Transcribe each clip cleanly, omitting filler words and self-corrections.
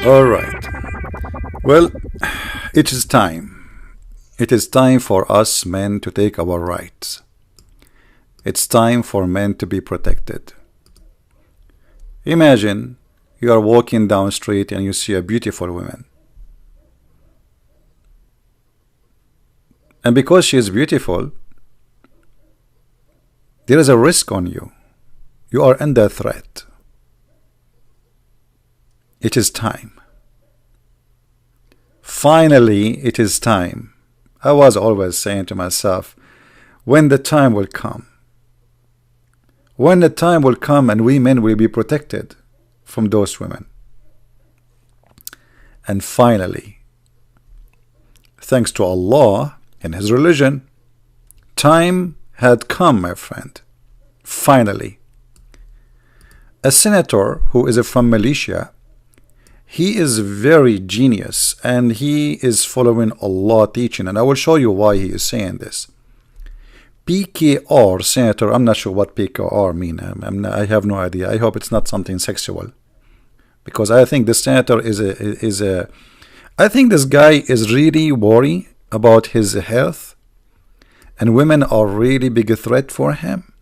All right. Well, it is time. It is time for us men to take our rights. It's time for men to be protected. Imagine you are walking down the street and you see a beautiful woman. And because she is beautiful, there is a risk on you. You are under threat. It is time. Finally, it is time. I was always saying to myself, when the time will come. When the time will come and we men will be protected from those women. And finally, thanks to Allah and His religion, time had come, my friend. Finally. A senator who is from Malaysia, he is very genius and he is following Allah teaching, and I will show you why he is saying this. PKR Senator, I'm not sure what PKR mean. I have no idea. I hope it's not something sexual, because I think the senator I think this guy is really worried about his health, and women are really big threat for him.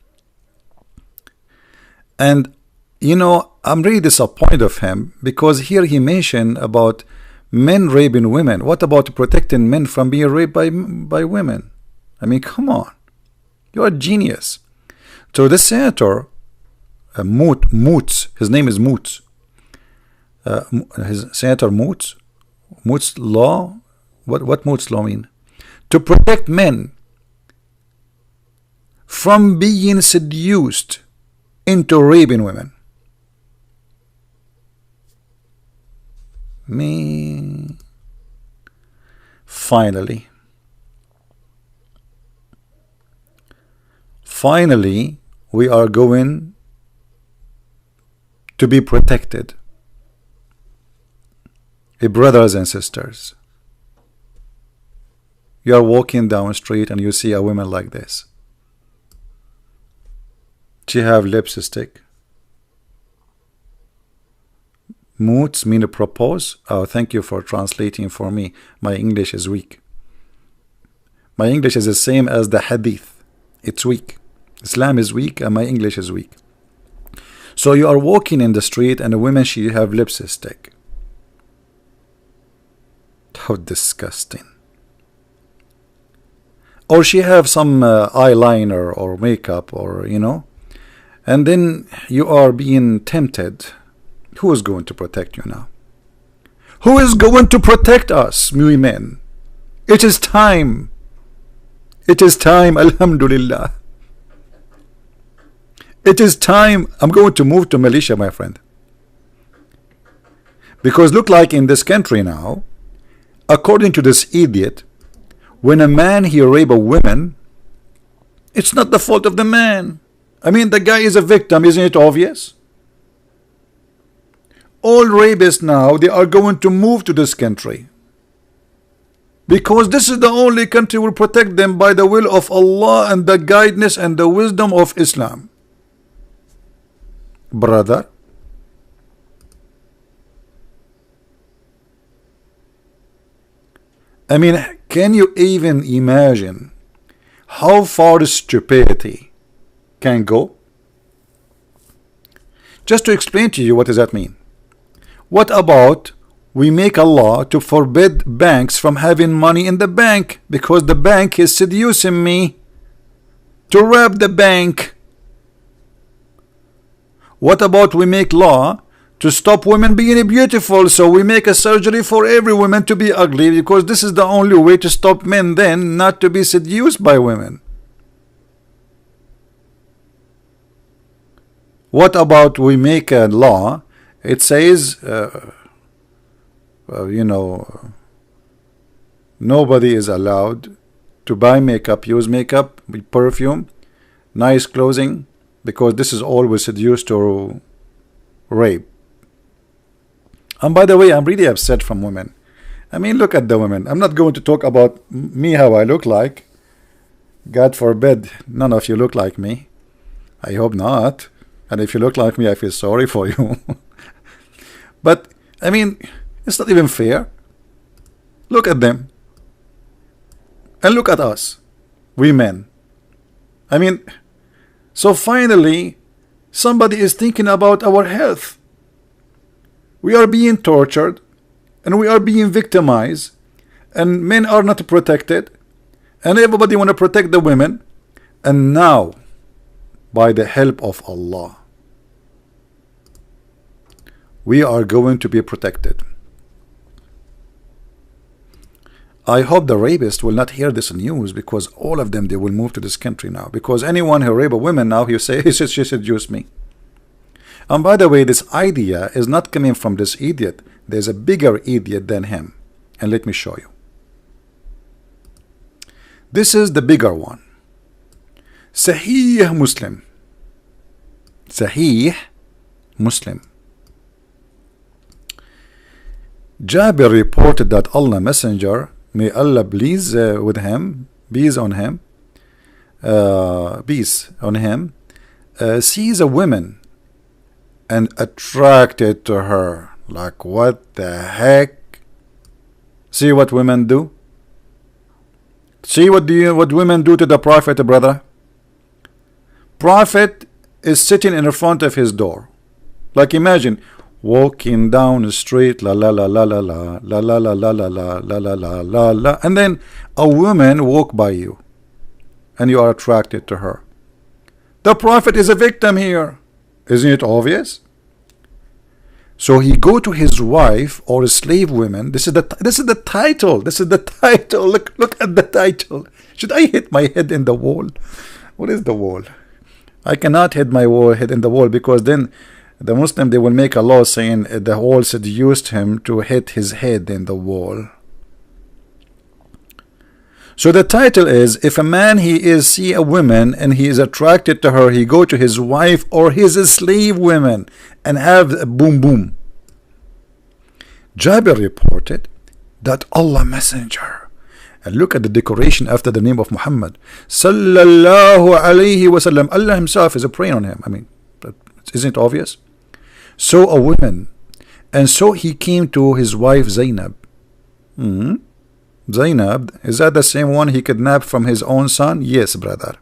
And you know, I'm really disappointed of him, because here he mentioned about men raping women. What about protecting men from being raped by women? I mean, come on. You're a genius. So this senator, moots, his name is Moots. His Senator Moots. Moots law? What Moots law mean? To protect men from being seduced into raping women. Me. Finally, we are going to be protected. Hey, brothers and sisters, you are walking down the street and you see a woman like this. She have lipstick. Moots mean to propose. Oh, thank you for translating for me. My English is weak. My English is the same as the hadith. It's weak. Islam is weak and my English is weak. So you are walking in the street and a woman, she have lipstick. How disgusting. Or she have some eyeliner or makeup, or you know, and then you are being tempted. Who is going to protect you now? Who is going to protect us, we men? It is time. It is time, alhamdulillah. It is time. I'm going to move to Malaysia, my friend. Because look like in this country now, according to this idiot, when a man he rape a woman, it's not the fault of the man. I mean, the guy is a victim, isn't it obvious? All rapists now, they are going to move to this country, because this is the only country will protect them by the will of Allah and the guidance and the wisdom of Islam. Brother, I mean, can you even imagine how far stupidity can go? Just to explain to you, what does that mean? What about we make a law to forbid banks from having money in the bank, because the bank is seducing me to rob the bank? What about we make law to stop women being beautiful, so we make a surgery for every woman to be ugly, because this is the only way to stop men then not to be seduced by women? What about we make a law, it says you know, nobody is allowed to buy makeup, use makeup, perfume, nice clothing, because this is always seduced to rape. And by the way, I'm really upset from women. I mean, look at the women. I'm not going to talk about me, how I look like. God forbid none of you look like me. I hope not. And if you look like me, I feel sorry for you. But I mean, It's not even fair. Look at them. And look at us. We men. I mean, so finally, somebody is thinking about our health. We are being tortured, and we are being victimized, and men are not protected, and everybody want to protect the women. And now, by the help of Allah, we are going to be protected. I hope the rapists will not hear this news, because all of them, they will move to this country now, because anyone who rape a woman now, he say she seduced me. And by the way, this idea is not coming from this idiot. There's a bigger idiot than him, and let me show you. This is the bigger one. Sahih Muslim. Sahih Muslim. Jabir reported that Allah Messenger, may Allah please with him, peace on him, sees a woman and attracted to her. Like, what the heck? See what women do? See what women do to the Prophet, brother? Prophet is sitting in front of his door. Like, imagine walking down the street, la la la la la la la la la la la la la la la la la, and then a woman walk by you, and you are attracted to her. The Prophet is a victim here. Isn't it obvious? So he go to his wife or slave women. This is the title. This is the title. Look at the title. Should I hit my head in the wall? What is the wall? I cannot hit my head in the wall, because then the Muslim, they will make a law saying the wall seduced him to hit his head in the wall. So the title is, if a man see a woman and he is attracted to her, he go to his wife or his slave women and have a boom boom. Jabir reported that Allah Messenger, and look at the decoration after the name of Muhammad sallallahu alaihi wasallam, Allah himself is praying on him. I mean, isn't it obvious? So a woman, and so he came to his wife Zainab. Zainab, is that the same one he kidnapped from his own son? Yes, brother.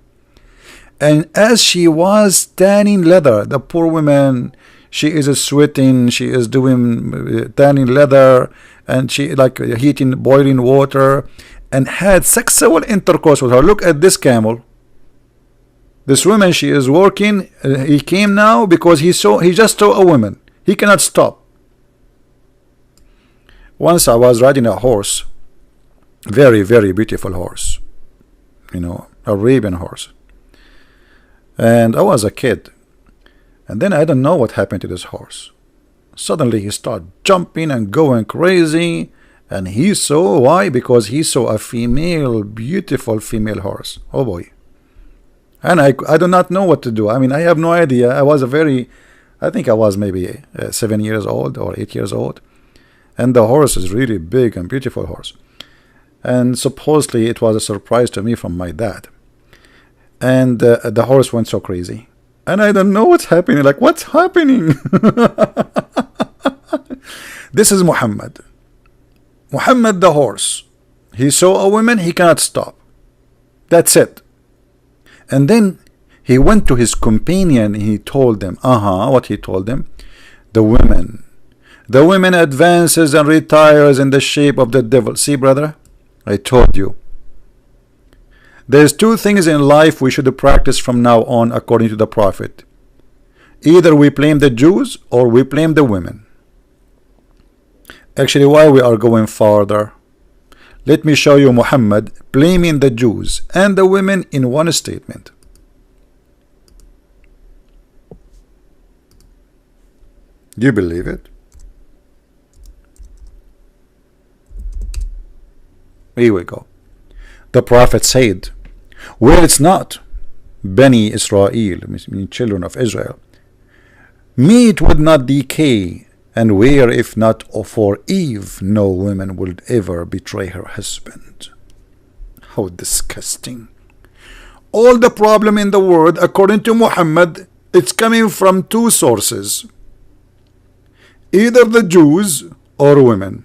And as she was tanning leather, the poor woman, she is sweating, she is doing tanning leather, and she like heating boiling water, and had sexual intercourse with her. Look at this camel. This woman, she is working. He came now because he just saw a woman. He cannot stop. Once I was riding a horse, very, very beautiful horse, you know, Arabian horse, and I was a kid, and then I don't know what happened to this horse. Suddenly he started jumping and going crazy, and he saw, why? Because he saw a female, beautiful female horse. Oh boy. And I do not know what to do. I mean, I have no idea. I think I was maybe 7 years old or 8 years old, and the horse is really big and beautiful horse. And supposedly it was a surprise to me from my dad. And the horse went so crazy, and I don't know what's happening. Like, what's happening? This is Muhammad. Muhammad the horse. He saw a woman, he cannot stop. That's it. And then he went to his companion, he told them, what he told them? The women advances and retires in the shape of the devil. See, brother, I told you. There's two things in life we should practice from now on, according to the Prophet. Either we blame the Jews or we blame the women. Actually, why we are going farther? Let me show you Muhammad blaming the Jews and the women in one statement. Do you believe it? Here we go. The Prophet said, where it's not Bani Israel, meaning children of Israel, meat would not decay, and where if not for Eve, no woman would ever betray her husband. How disgusting. All the problem in the world, according to Muhammad, it's coming from two sources. Either the Jews or women?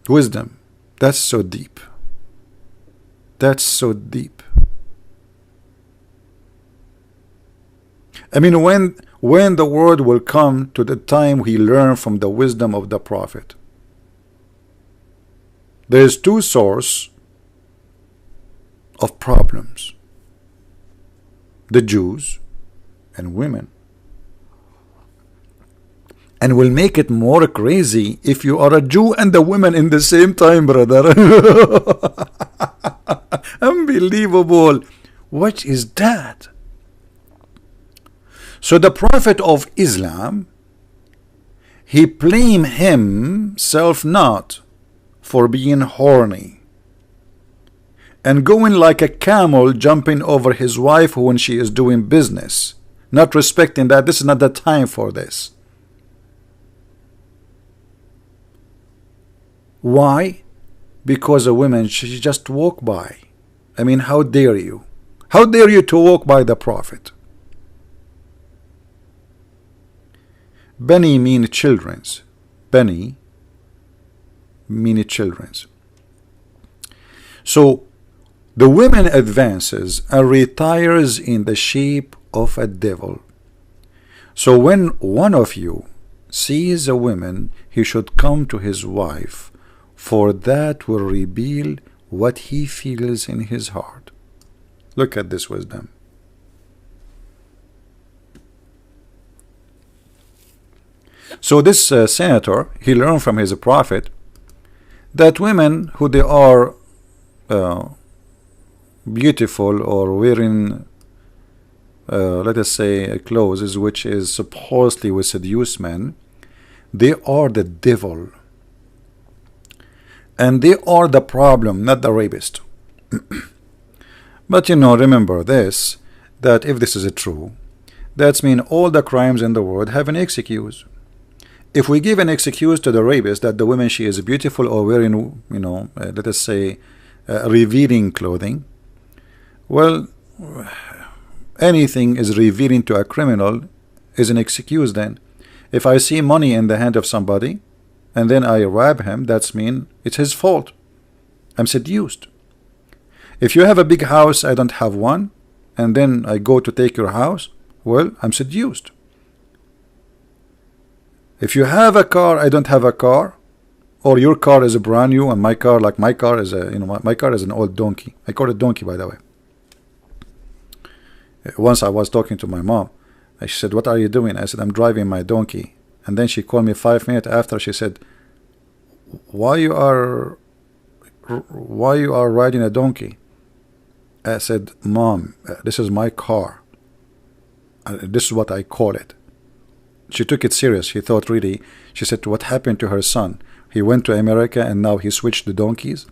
Wisdom. That's so deep. That's so deep. I mean, when the world will come to the time we learn from the wisdom of the prophet. There's two sources of problems: the Jews and women. And will make it more crazy if you are a Jew and a woman in the same time, brother. Unbelievable. What is that? So the prophet of Islam, he blamed himself not for being horny and going like a camel jumping over his wife when she is doing business, not respecting that this is not the time for this. Why? Because a woman, she just walk by. I mean, how dare you? How dare you to walk by the prophet? Bani mean children's. Bani mean children's. So the woman advances and retires in the shape of a devil. So when one of you sees a woman, he should come to his wife, for that will reveal what he feels in his heart. Look at this wisdom. So this senator, he learned from his prophet that women who they are beautiful or wearing let us say clothes which is supposedly will seduce men, they are the devil. And they are the problem, not the rapist. But you know, remember this, that if this is true, that means all the crimes in the world have an excuse. If we give an excuse to the rapist that the woman, she is beautiful or wearing, you know, let us say revealing clothing, well, anything is revealing to a criminal is an excuse then. If I see money in the hand of somebody and then I rob him, that's mean it's his fault. I'm seduced. If you have a big house, I don't have one, and then I go to take your house, well, I'm seduced. If you have a car, I don't have a car, or your car is a brand new and my car, like my car is a, you know, my car is an old donkey. I call it donkey, by the way. Once I was talking to my mom, she said, "What are you doing?" I said, "I'm driving my donkey." And then she called me 5 minutes after. She said, why you are riding a donkey?" I said, "Mom, this is my car. This is what I call it." She took it serious. She thought really. She said, "What happened to her son? He went to America and now he switched to donkeys."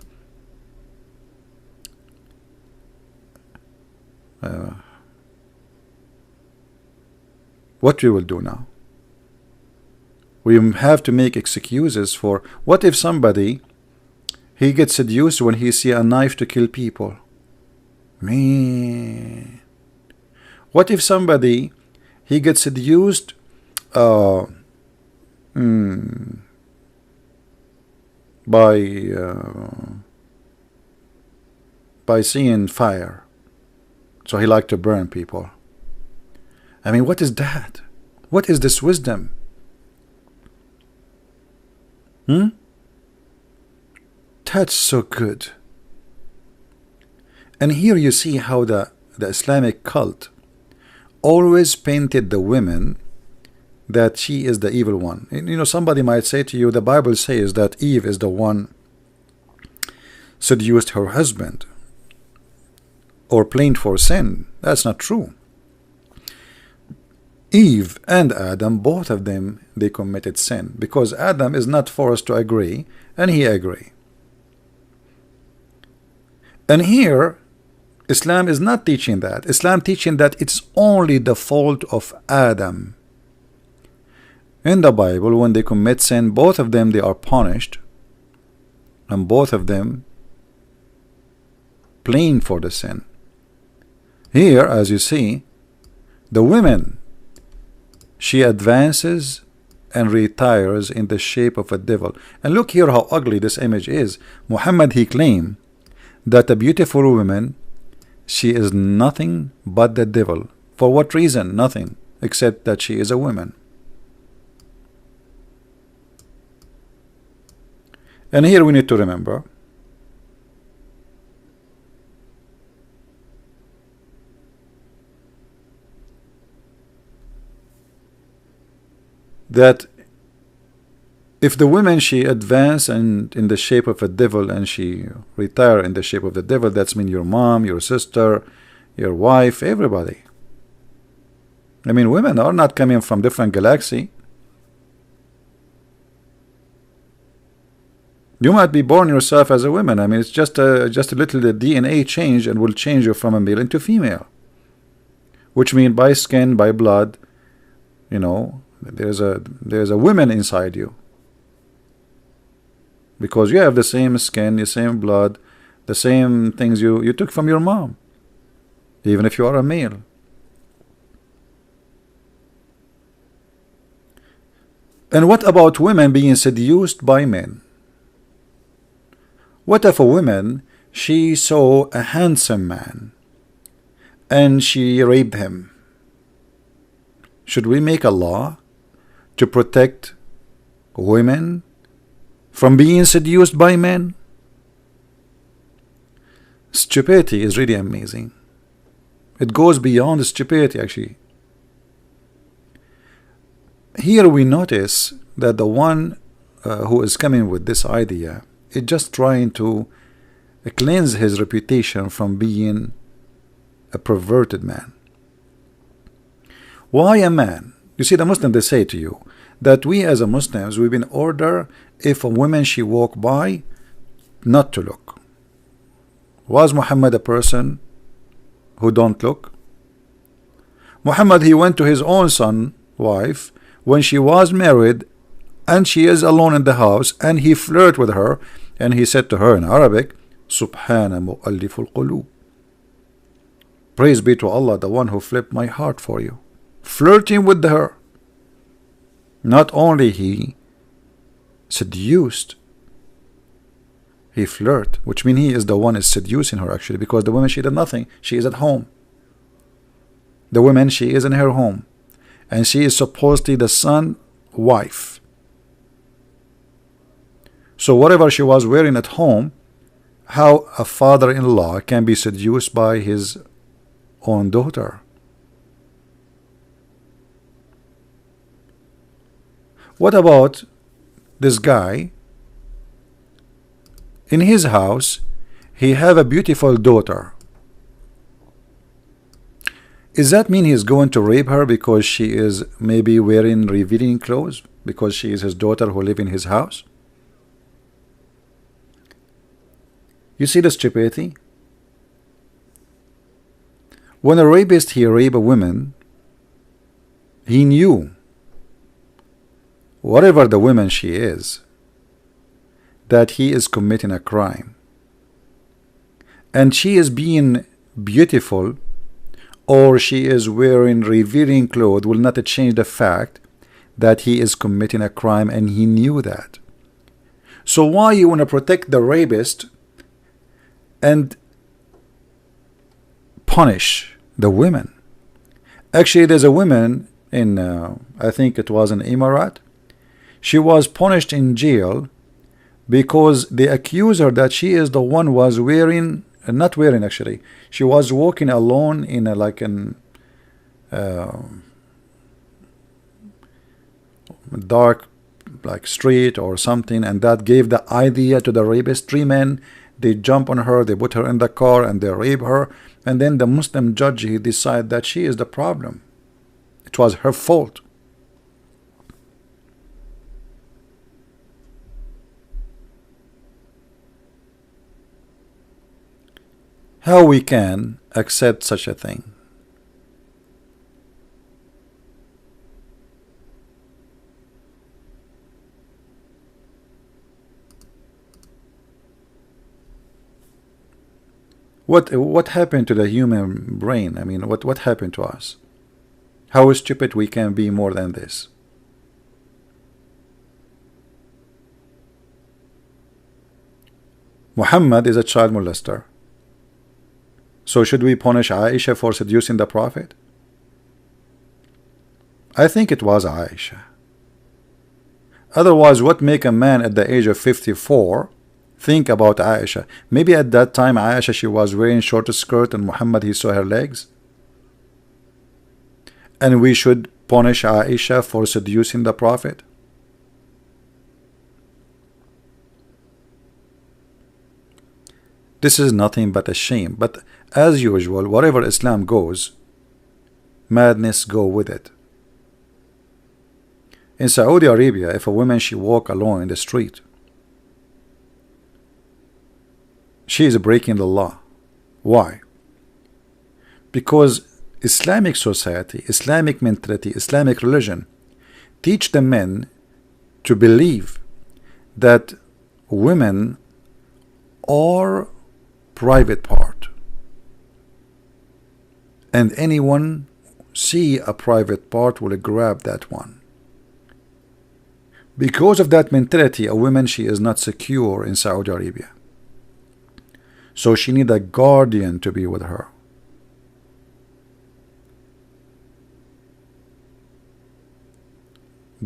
What we will do now? We have to make excuses for what if somebody he gets seduced when he see a knife to kill people. Man, what if somebody he gets seduced by seeing fire, so he like to burn people? I mean, what is that? What is this wisdom? That's so good. And here you see how the Islamic cult always painted the women that she is the evil one. You know, somebody might say to you, the Bible says that Eve is the one seduced her husband or blamed for sin. That's not true. Eve and Adam, both of them, they committed sin, because Adam is not forced to agree, and he agreed. And here, Islam is not teaching that. Islam teaching that it's only the fault of Adam. In the Bible, when they commit sin, both of them, they are punished, and both of them blamed for the sin. Here, as you see, the women, she advances and retires in the shape of a devil. And look here how ugly this image is. Muhammad, he claimed that a beautiful woman, she is nothing but the devil. For what reason? Nothing, except that she is a woman. And here we need to remember that if the woman she advance and in the shape of a devil and she retire in the shape of the devil, that's mean your mom, your sister, your wife, everybody. I mean, women are not coming from different galaxy. You might be born yourself as a woman. I mean, it's just a little DNA change and will change you from a male into female, which means by skin, by blood, you know, there's a woman inside you, because you have the same skin, the same blood, the same things you took from your mom, even if you are a male. And what about women being seduced by men? What if a woman, she saw a handsome man and she raped him? Should we make a law to protect women from being seduced by men? Stupidity is really amazing. It goes beyond stupidity, actually. Here we notice that the one who is coming with this idea is just trying to cleanse his reputation from being a perverted man. Why a man? You see, the Muslims, they say to you that we as a Muslims, we've been ordered, if a woman she walk by, not to look. Was Muhammad a person who don't look? Muhammad, he went to his own son, wife, when she was married and she is alone in the house, and he flirted with her, and he said to her in Arabic, Subhana mu'alliful qulub. Praise be to Allah, the one who flipped my heart for you. Flirting with her. Not only he seduced, he flirt, which means he is the one is seducing her, actually, because the woman, she did nothing. She is at home. The woman, she is in her home, and she is supposedly the son wife. So whatever she was wearing at home, how a father-in-law can be seduced by his own daughter? What about this guy? In his house, he have a beautiful daughter. Does that mean he's going to rape her because she is maybe wearing revealing clothes, because she is his daughter who live in his house? You see the stupidity? When a rapist, he raped a woman, he knew, whatever the woman she is, that he is committing a crime. And she is being beautiful, or she is wearing revealing clothes, will not change the fact that he is committing a crime, and he knew that. So why you want to protect the rapist and punish the women? Actually, there's a woman in I think it was in Emirat. She was punished in jail because they accuse her that she is the one was wearing, not wearing actually, she was walking alone in a like an dark like street or something, and that gave the idea to the rapist. 3 men, they jump on her, they put her in the car, and they rape her, and then the Muslim judge, he decided that she is the problem. It was her fault. How we can accept such a thing? What happened to the human brain? I mean, what happened to us? How stupid we can be more than this? Muhammad is a child molester. So should we punish Aisha for seducing the Prophet? I think it was Aisha. Otherwise, what make a man at the age of 54 think about Aisha? Maybe at that time Aisha, she was wearing short skirt and Muhammad, he saw her legs. And we should punish Aisha for seducing the Prophet? This is nothing but a shame. But as usual, wherever Islam goes, madness go with it. In Saudi Arabia, if a woman she walk alone in the street, she is breaking the law. Why? Because Islamic society, Islamic mentality, Islamic religion teach the men to believe that women are private part, and anyone see a private part will grab that one. Because of that mentality, a woman, she is not secure in Saudi Arabia, so she need a guardian to be with her.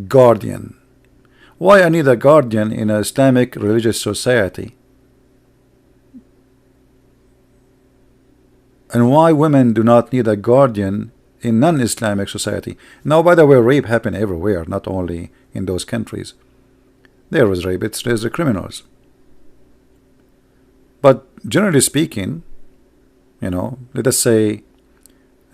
Guardian. Why I need a guardian in an Islamic religious society? And why women do not need a guardian in non-Islamic society? Now, by the way, rape happen everywhere, not only in those countries. There is rape, there's the criminals. But generally speaking, you know, let us say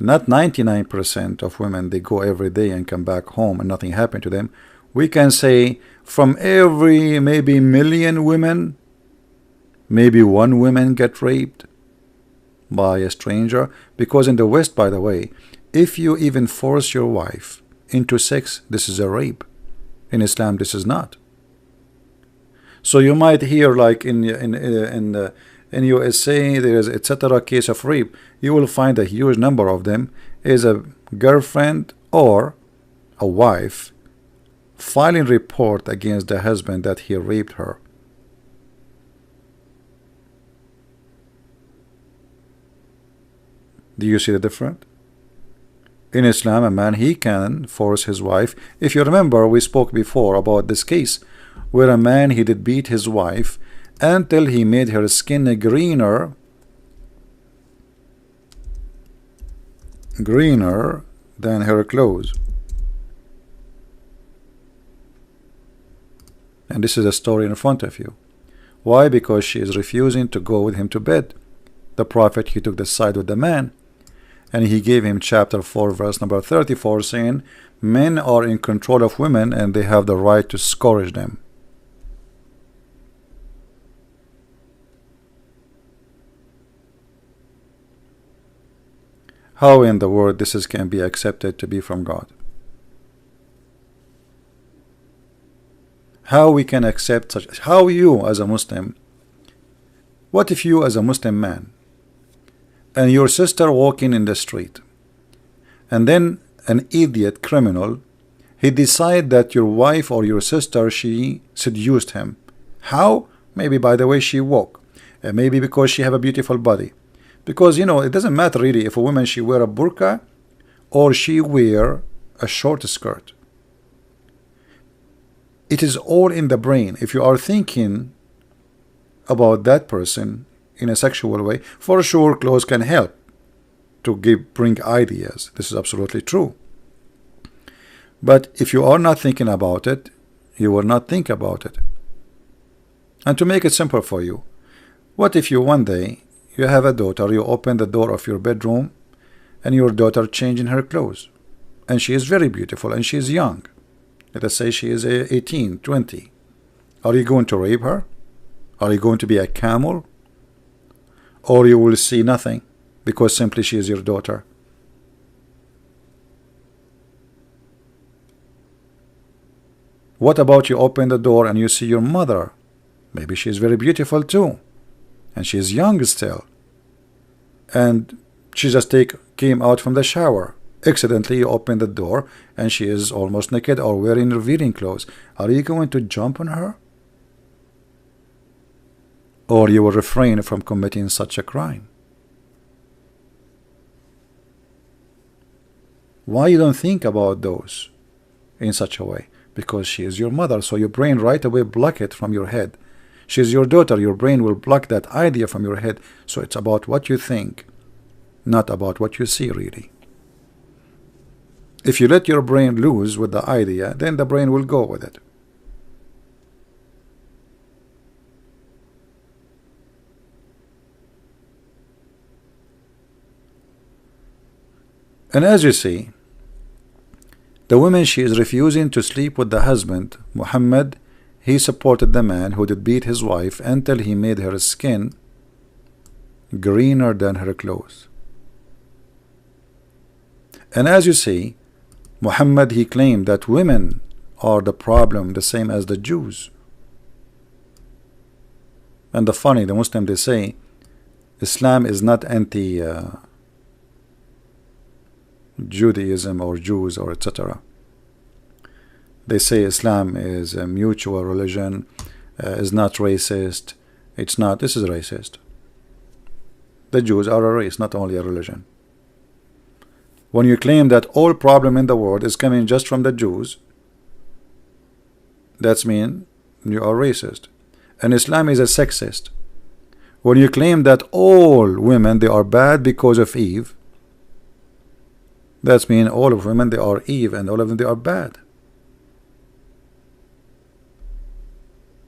not 99% of women, they go every day and come back home and nothing happened to them. We can say from every maybe million women, maybe one woman get raped by a stranger. Because in the West, by the way, if you even force your wife into sex, this is a rape. In Islam, this is not. So you might hear like in USA there is etc. case of rape. You will find a huge number of them is a girlfriend or a wife filing report against the husband that he raped her. Do you see the difference? In Islam, a man, he can force his wife. If you remember, we spoke before about this case where a man, he did beat his wife until he made her skin greener than her clothes. And this is a story in front of you. Why? Because she is refusing to go with him to bed. The Prophet, he took the side with the man, and he gave him chapter 4 verse number 34, saying men are in control of women and they have the right to scourge them. How in the world this can be accepted to be from God? How we can accept such? How you as a Muslim? What if you as a Muslim man and your sister walking in the street, and then an idiot criminal, he decide that your wife or your sister, she seduced him? How? Maybe by the way she walk, maybe because she have a beautiful body. Because you know, it doesn't matter really if a woman she wear a burqa or she wear a short skirt. It is all in the brain. If you are thinking about that person in a sexual way, for sure clothes can help to bring ideas. This is absolutely true. But if you are not thinking about it, you will not think about it. And to make it simple for you, what if you one day you have a daughter, you open the door of your bedroom and your daughter changing her clothes, and she is very beautiful and she is young, let us say she is 18, 20. Are you going to rape her? Are you going to be a camel? Or you will see nothing because simply she is your daughter? What about you open the door and you see your mother? Maybe she is very beautiful too, and she is young still, and she just came out from the shower. Accidentally you open the door and she is almost naked or wearing revealing clothes. Are you going to jump on her? Or you will refrain from committing such a crime? Why you don't think about those in such a way? Because she is your mother, so your brain right away block it from your head. She is your daughter, your brain will block that idea from your head. So it's about what you think, not about what you see really. If you let your brain loose with the idea, then the brain will go with it. And as you see, the woman, she is refusing to sleep with the husband. Muhammad, he supported the man who did beat his wife until he made her skin greener than her clothes. And as you see, Muhammad, he claimed that women are the problem, the same as the Jews. And the funny, the Muslim, they say Islam is not anti Judaism or Jews or etc. They say Islam is a mutual religion, is not racist. It's not. This is racist. The Jews are a race, not only a religion. When you claim that all problem in the world is coming just from the Jews, that's mean you are racist. And Islam is a sexist. When you claim that all women, they are bad because of Eve, that's mean all of women, they are Eve, and all of them, they are bad.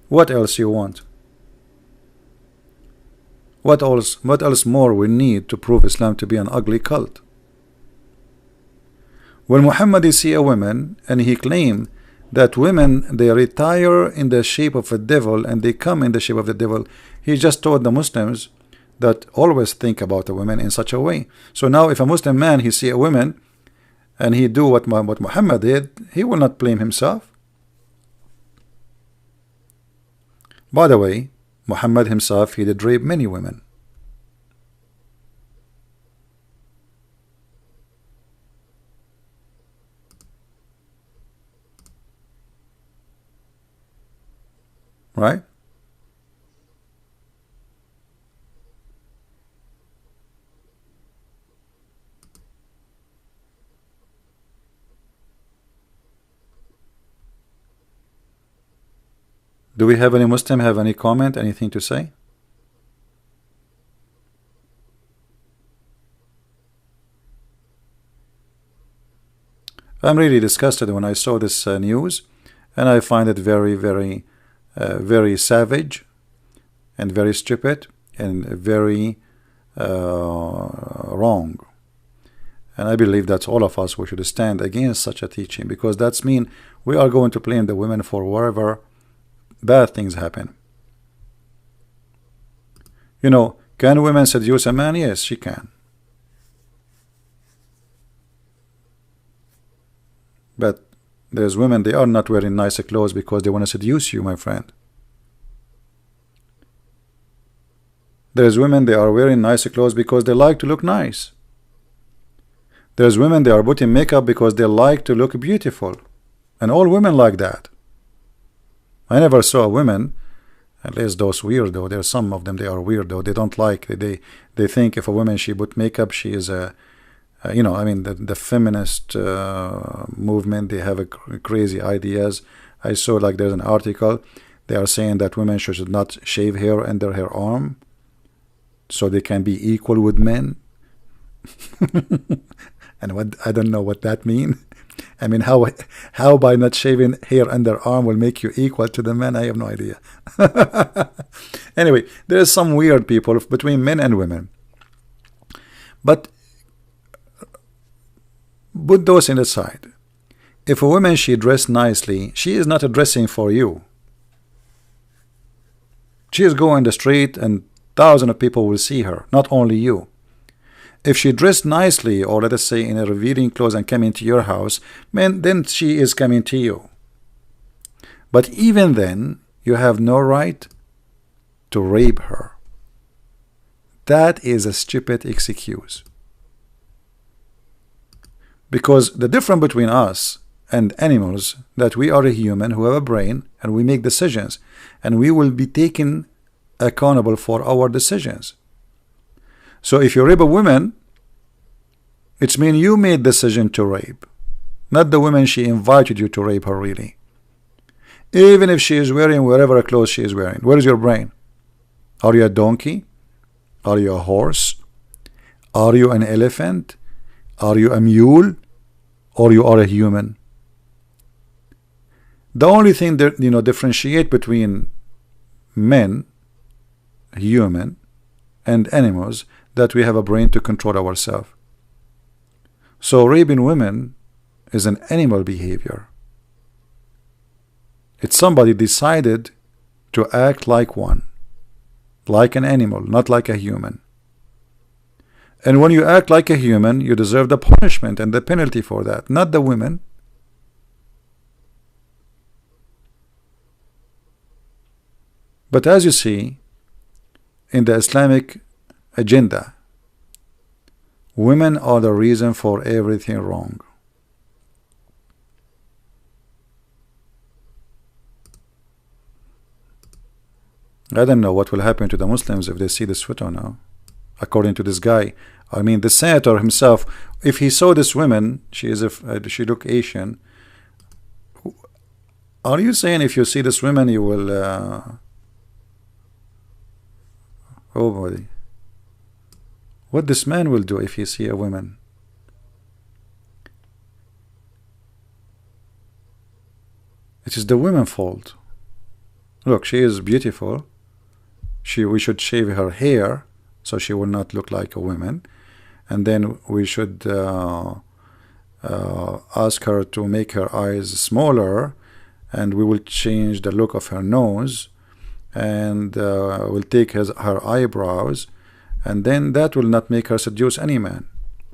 What else you want? What else more we need to prove Islam to be an ugly cult? When Muhammad see a woman and he claimed that women, they retire in the shape of a devil and they come in the shape of the devil, he just told the Muslims that always think about a woman in such a way. So now if a Muslim man, he see a woman and he do what Muhammad did, he will not blame himself. By the way, Muhammad himself, he did rape many women. Right? Do we have any Muslim have any comment, anything to say? I'm really disgusted when I saw this news, and I find it very, very savage and very stupid and very wrong. And I believe that all of us, we should stand against such a teaching, because that's mean we are going to blame the women for wherever bad things happen. You know, can women seduce a man? Yes, she can. But there's women, they are not wearing nicer clothes because they want to seduce you, my friend. There's women, they are wearing nicer clothes because they like to look nice. There's women, they are putting makeup because they like to look beautiful. And all women like that. I never saw a woman, at least those weirdo, there's some of them, they are weirdo, they don't like, they think if a woman, she put makeup, she is a, you know, I mean, the feminist movement, they have crazy ideas. I saw, like, there's an article, they are saying that women should not shave hair under her arm, so they can be equal with men. And what, I don't know what that means. I mean, how by not shaving hair under arm will make you equal to the men? I have no idea. Anyway, there is some weird people between men and women. But put those in the side. If a woman, she dressed nicely, she is not dressing for you. She is going the street and thousands of people will see her, not only you. If she dressed nicely, or let us say in a revealing clothes, and came into your house, man, then she is coming to you. But even then, you have no right to rape her. That is a stupid excuse. Because the difference between us and animals, that we are a human who have a brain and we make decisions, and we will be taken accountable for our decisions. So if you rape a woman, it's mean you made decision to rape, not the woman she invited you to rape her really. Even if she is wearing whatever clothes she is wearing. Where is your brain? Are you a donkey? Are you a horse? Are you an elephant? Are you a mule? Or you are a human? The only thing that differentiate between men, human, and animals, that we have a brain to control ourselves. So raping women is an animal behavior. It's somebody decided to act like one, like an animal, not like a human. And when you act like a human, you deserve the punishment and the penalty for that, not the women. But as you see, in the Islamic agenda, women are the reason for everything wrong. I don't know what will happen to the Muslims if they see this photo now. According to this guy, I mean the senator himself, if he saw this woman, she look Asian. Are you saying if you see this woman you will oh boy, what this man will do if he see a woman? It is the women's fault. Look, she is beautiful. We should shave her hair so she will not look like a woman, and then we should ask her to make her eyes smaller, and we will change the look of her nose, and we'll take her eyebrows, and then that will not make her seduce any man.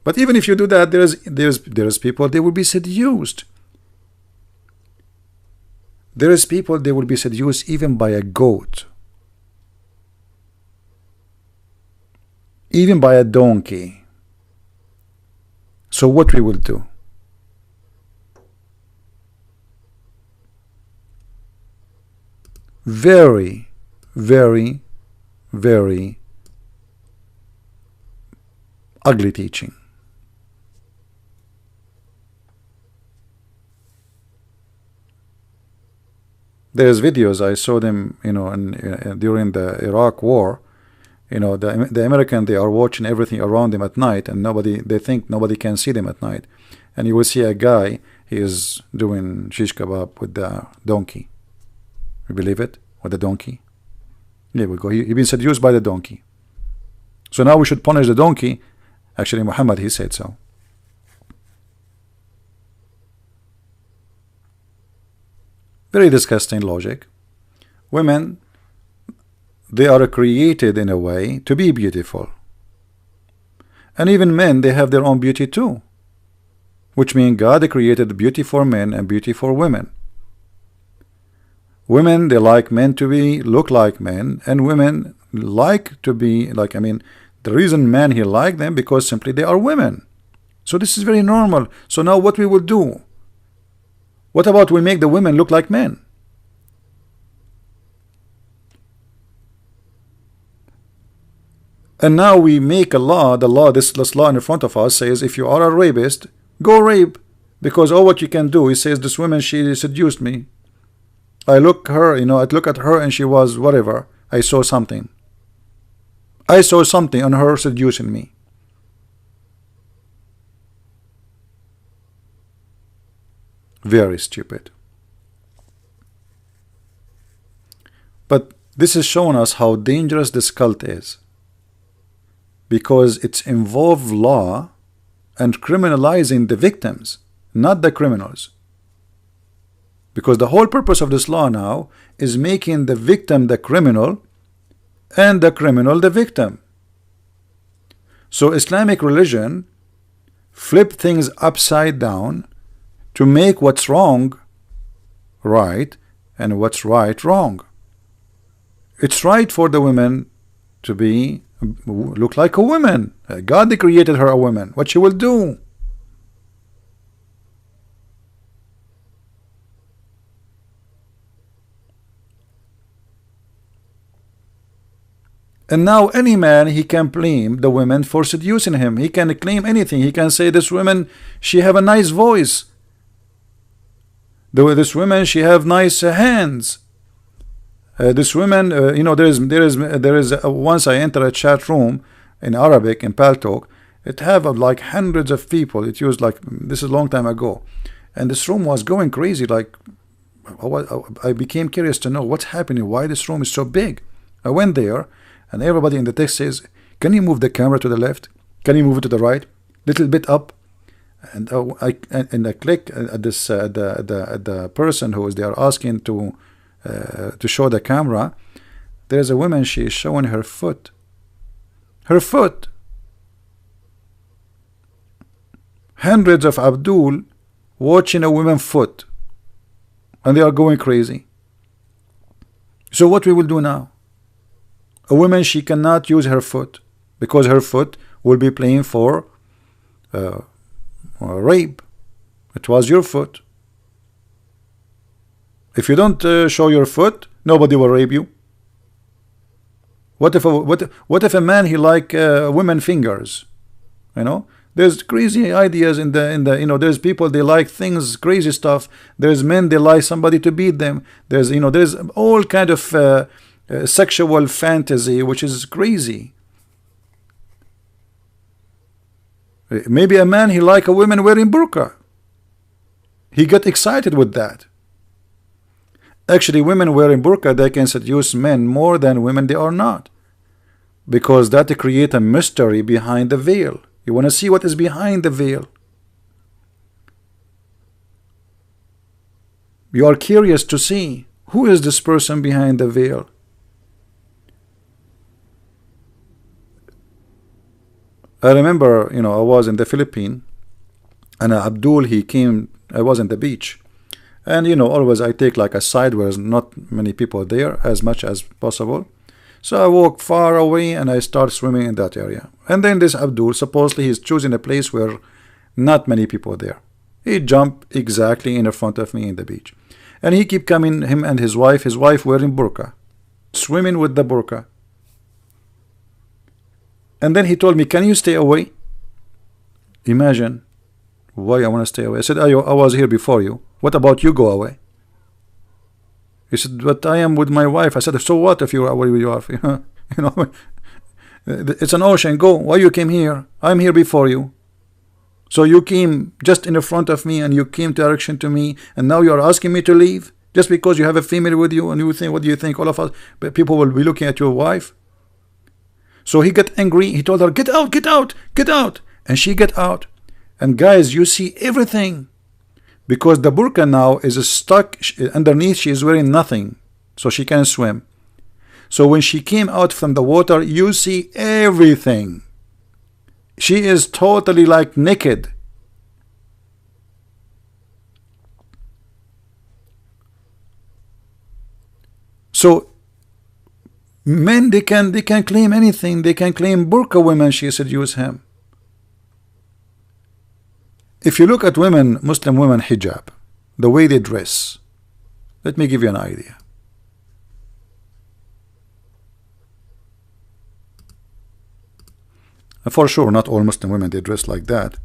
But even if you do that, there's people, they will be seduced. There is people, they will be seduced even by a goat, even by a donkey. So what we will do? Very, very, very ugly teaching. There's videos, I saw them, during the Iraq war. The American, they are watching everything around them at night, and they think nobody can see them at night. And you will see a guy, he is doing shish kebab with the donkey. You believe it? With the donkey. There we go. He's been seduced by the donkey. So now we should punish the donkey. Actually, Muhammad, he said so. Very disgusting logic. Women, they are created in a way to be beautiful. And even men, they have their own beauty too. Which means God created beauty for men and beauty for women. Women, they like men to look like men, and women like to be like, the reason men he like them because simply they are women. So this is very normal. So now what we will do? What about we make the women look like men? And now we make a law, this law in front of us says if you are a rapist, go rape. Because what you can do, he says this woman, she seduced me. I look at her and she was whatever. I saw something. I saw something on her seducing me. Very stupid. But this is showing us how dangerous this cult is, because it's involved law and criminalizing the victims, not the criminals. Because the whole purpose of this law now is making the victim the criminal and the criminal the victim. So Islamic religion flip things upside down to make what's wrong right and what's right wrong. It's right for the women to look like a woman. God created her a woman. What she will do? And now any man, he can blame the women for seducing him. He can claim anything. He can say this woman, she have a nice voice. This woman, she have nice hands. This woman, you know, once I enter a chat room in Arabic, in Paltalk, it have like hundreds of people. It used like, this is a long time ago. And this room was going crazy. Like, I became curious to know what's happening, why this room is so big. I went there, and everybody in the text says, can you move the camera to the left? Can you move it to the right? Little bit up. And I click at this the person who is there asking to show the camera. There's a woman, she is showing her foot. Her foot. Hundreds of Abdul watching a woman's foot, and they are going crazy. So what we will do now? A woman, she cannot use her foot because her foot will be playing for rape. It was your foot. If you don't show your foot, nobody will rape you. What if a man, he like women fingers? You know, there's crazy ideas in the you know, there's people, they like things, crazy stuff. There's men, they like somebody to beat them. There's, you know, there's all kind of sexual fantasy which is crazy. Maybe a man, he like a woman wearing burqa. He got excited with that. Actually, women wearing burqa, they can seduce men more than women they are not, because that create a mystery behind the veil. You want to see what is behind the veil. You are curious to see who is this person behind the veil. I remember, you know, I was in the Philippines, and Abdul, he came, I was in the beach, and you know, always I take like a side where there's not many people there, as much as possible. So I walk far away and I start swimming in that area. And then this Abdul, supposedly he's choosing a place where not many people there. He jumped exactly in front of me in the beach, and he keep coming, him and his wife wearing burqa, swimming with the burqa. And then he told me, can you stay away? Imagine why I want to stay away. I said, I was here before you. What about you go away? He said, but I am with my wife. I said, so what if you're away with your wife? You know, it's an ocean. Go. Why you came here? I'm here before you. So you came just in front of me, and you came direction to me, and now you are asking me to leave just because you have a female with you, and you think, what do you think? All of us, but people will be looking at your wife. So he got angry. He told her, get out, get out, get out. And she get out. And guys, you see everything. Because the burqa now is stuck underneath. She is wearing nothing, so she can swim. So when she came out from the water, you see everything. She is totally like naked. So men, they can claim anything. They can claim burqa women, she seduced him. If you look at women, Muslim women hijab, the way they dress, let me give you an idea. For sure, not all Muslim women, they dress like that.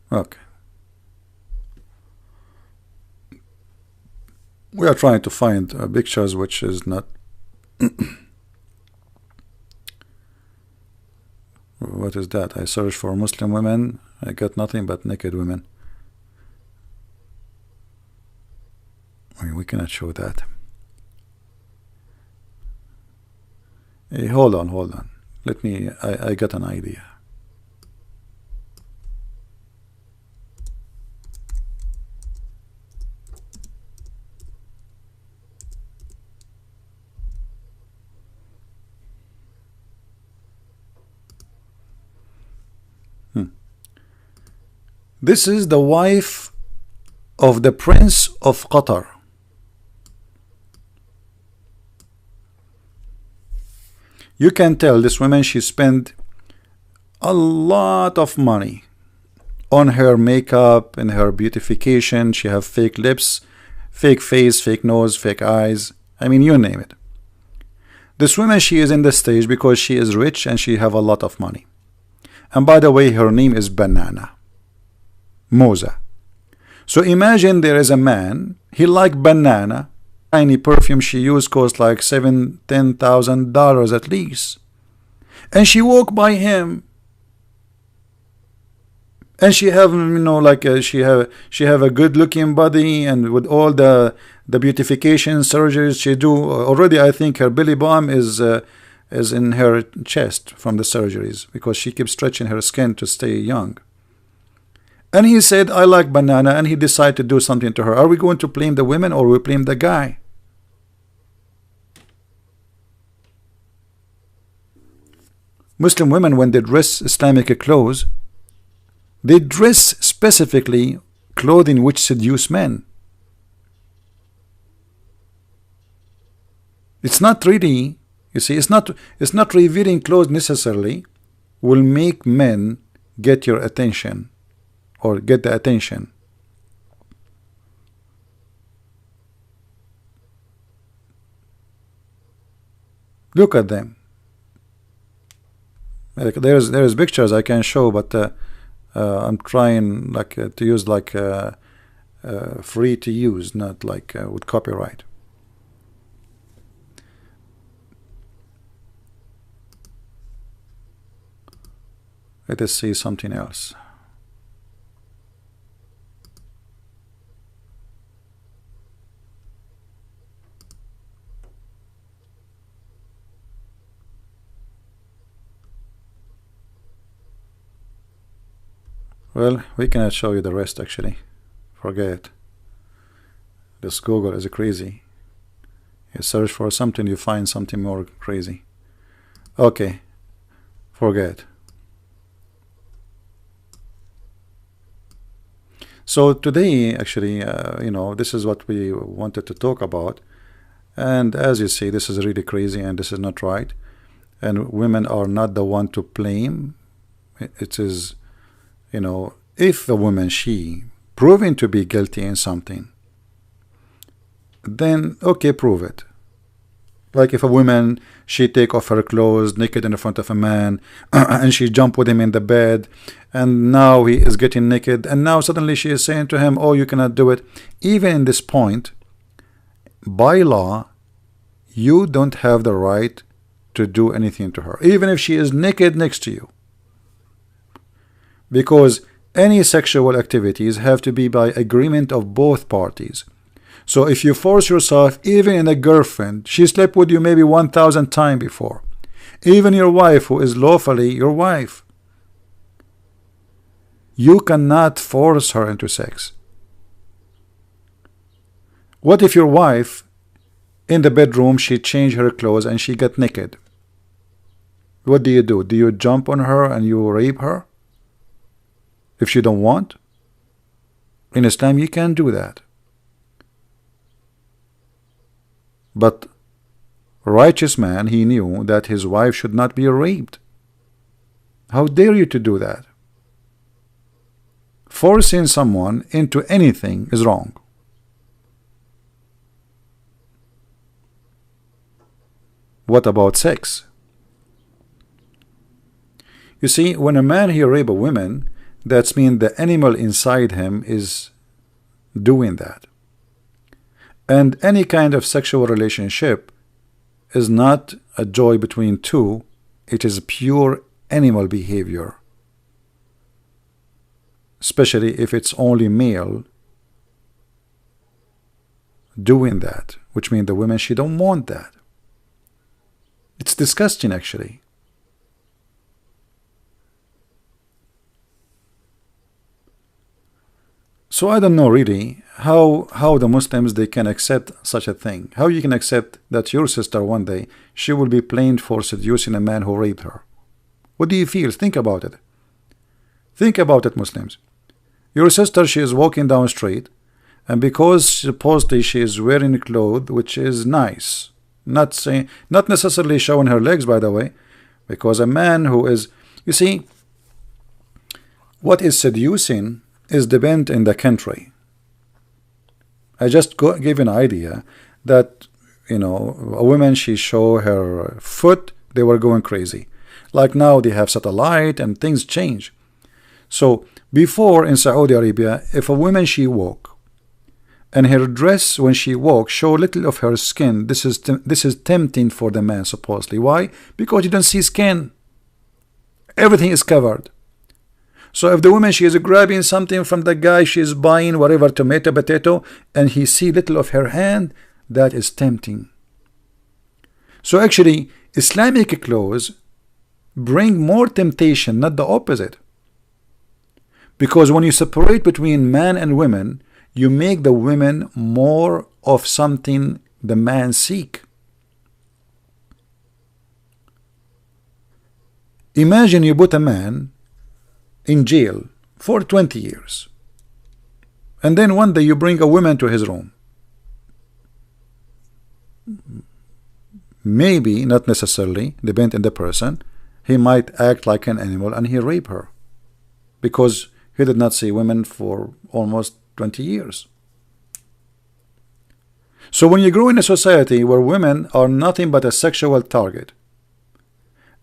Okay. We are trying to find pictures which is not what is that? I search for Muslim women, I got nothing but naked women. I mean, we cannot show that. Hey, hold on. Let me, I got an idea. This is the wife of the Prince of Qatar. You can tell this woman, she spent a lot of money on her makeup and her beautification. She have fake lips, fake face, fake nose, fake eyes. I mean, you name it. This woman, she is in the stage because she is rich and she have a lot of money. And by the way, her name is Banana. Moza. So imagine there is a man, he like banana, tiny perfume she used cost like $7,000-$10,000 at least. And she walk by him. And she have, you know, like she have a good looking body, and with all the beautification surgeries she do already, I think her belly bump is in her chest from the surgeries, because she keeps stretching her skin to stay young. And he said, I like banana, and he decided to do something to her. Are we going to blame the women or we blame the guy? Muslim women, when they dress Islamic clothes, they dress specifically clothing which seduce men. It's not really, you see, it's not revealing clothes necessarily will make men get your attention or get the attention. Look at them. Like there's pictures I can show, but I'm trying like to use like free to use, not like with copyright. Let us see something else. Well, we cannot show you the rest actually. Forget it. This Google is crazy. You search for something, you find something more crazy. Okay, forget. So today, actually, you know, this is what we wanted to talk about. And as you see, this is really crazy and this is not right. And women are not the one to blame. It is, you know, if the woman, she proven to be guilty in something, then okay, prove it. Like if a woman, she take off her clothes naked in front of a man and she jump with him in the bed, and now he is getting naked, and now suddenly she is saying to him, oh, you cannot do it. Even in this point, by law, you don't have the right to do anything to her, even if she is naked next to you, because any sexual activities have to be by agreement of both parties. So if you force yourself, even in a girlfriend, she slept with you maybe 1,000 times before, even your wife who is lawfully your wife, you cannot force her into sex. What if your wife in the bedroom, she changed her clothes and she got naked? What do? Do you jump on her and you rape her if she don't want? In Islam you can't do that. But righteous man, he knew that his wife should not be raped. How dare you to do that? Forcing someone into anything is wrong. What about sex? You see, when a man he rape a woman, that's mean the animal inside him is doing that. And any kind of sexual relationship is not a joy between two, it is pure animal behavior. Especially if it's only male doing that, which means the women, she don't want that. It's disgusting actually. So I don't know really how the Muslims, they can accept such a thing. How you can accept that your sister one day, she will be blamed for seducing a man who raped her. What do you feel? Think about it. Think about it, Muslims. Your sister, she is walking down the street, and because supposedly she is wearing clothes which is nice, Not saying, not necessarily showing her legs, by the way, because a man who is, you see, what is seducing is depend in the country. I just gave an idea that, you know, a woman, she show her foot, they were going crazy. Like now they have satellite and things change. So before in Saudi Arabia, if a woman she walk and her dress when she walks show little of her skin, this is tempting for the man supposedly. Why? Because you don't see skin. Everything is covered. So if the woman she is grabbing something from the guy, she is buying whatever, tomato, potato, and he see little of her hand, that is tempting. So actually Islamic clothes bring more temptation, not the opposite. Because when you separate between man and women, you make the women more of something the man seek. Imagine you put a man in jail for 20 years, and then one day you bring a woman to his room. Maybe, not necessarily, depend on the person, he might act like an animal and he rape her, because he did not see women for almost 20 years. So when you grow in a society where women are nothing but a sexual target,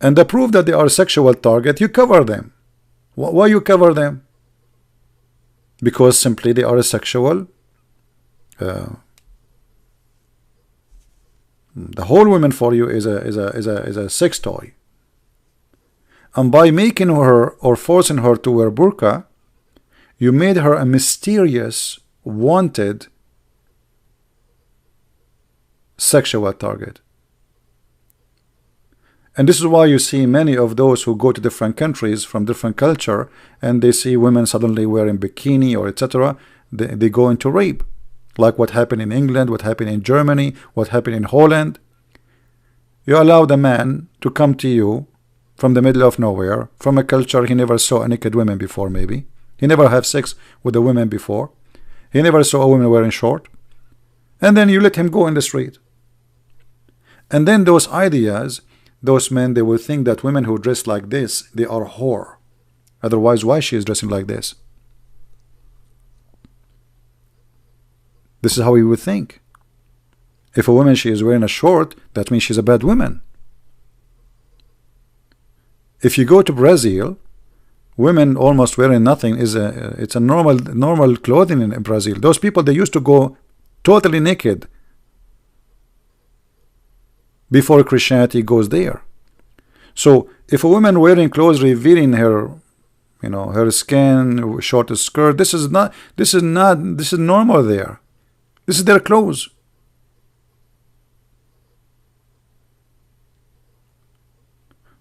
and the proof that they are a sexual target, you cover them. Why you cover them? Because simply they are a sexual. The whole woman for you is a sex toy. And by making her or forcing her to wear burqa, you made her a mysterious, wanted sexual target. And this is why you see many of those who go to different countries from different culture, and they see women suddenly wearing bikini or etc. They go into rape, like what happened in England, what happened in Germany, what happened in Holland. You allow the man to come to you from the middle of nowhere, from a culture he never saw a naked woman before. Maybe he never had sex with a woman before. He never saw a woman wearing short, and then you let him go in the street. And then those ideas, those men, they will think that women who dress like this, they are whore. Otherwise, why she is dressing like this? This is how he would think. If a woman she is wearing a short, that means she's a bad woman. If you go to Brazil, women almost wearing nothing is it's a normal clothing in Brazil. Those people, they used to go totally naked before Christianity goes there. So if a woman wearing clothes revealing her, you know, her skin, short skirt, this is normal there. This is their clothes.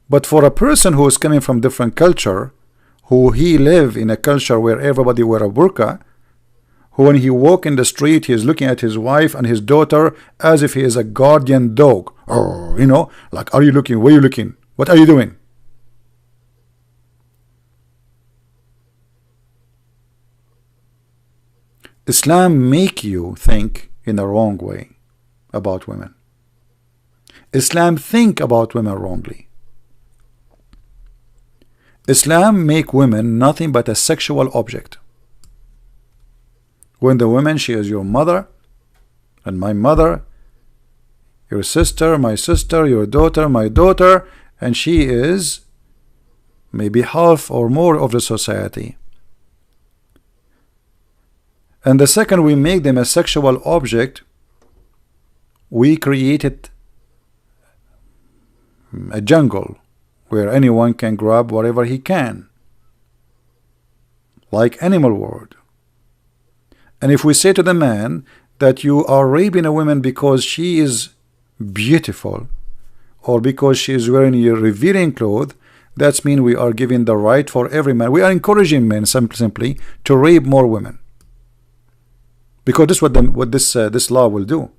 But for a person who is coming from different culture, who he live in a culture where everybody wear a burqa, who when he walk in the street, he is looking at his wife and his daughter as if he is a guardian dog. Oh, you know, like, are you looking? Where are you looking? What are you doing? Islam make you think in the wrong way about women. Islam think about women wrongly. Islam make women nothing but a sexual object. When the woman, she is your mother and my mother, your sister, my sister, your daughter, my daughter, and she is maybe half or more of the society. And the second we make them a sexual object, we created a jungle where anyone can grab whatever he can, like animal world. And if we say to the man that you are raping a woman because she is beautiful or because she is wearing your revealing clothes, that means we are giving the right for every man. We are encouraging men simply to rape more women, because this is what this law will do.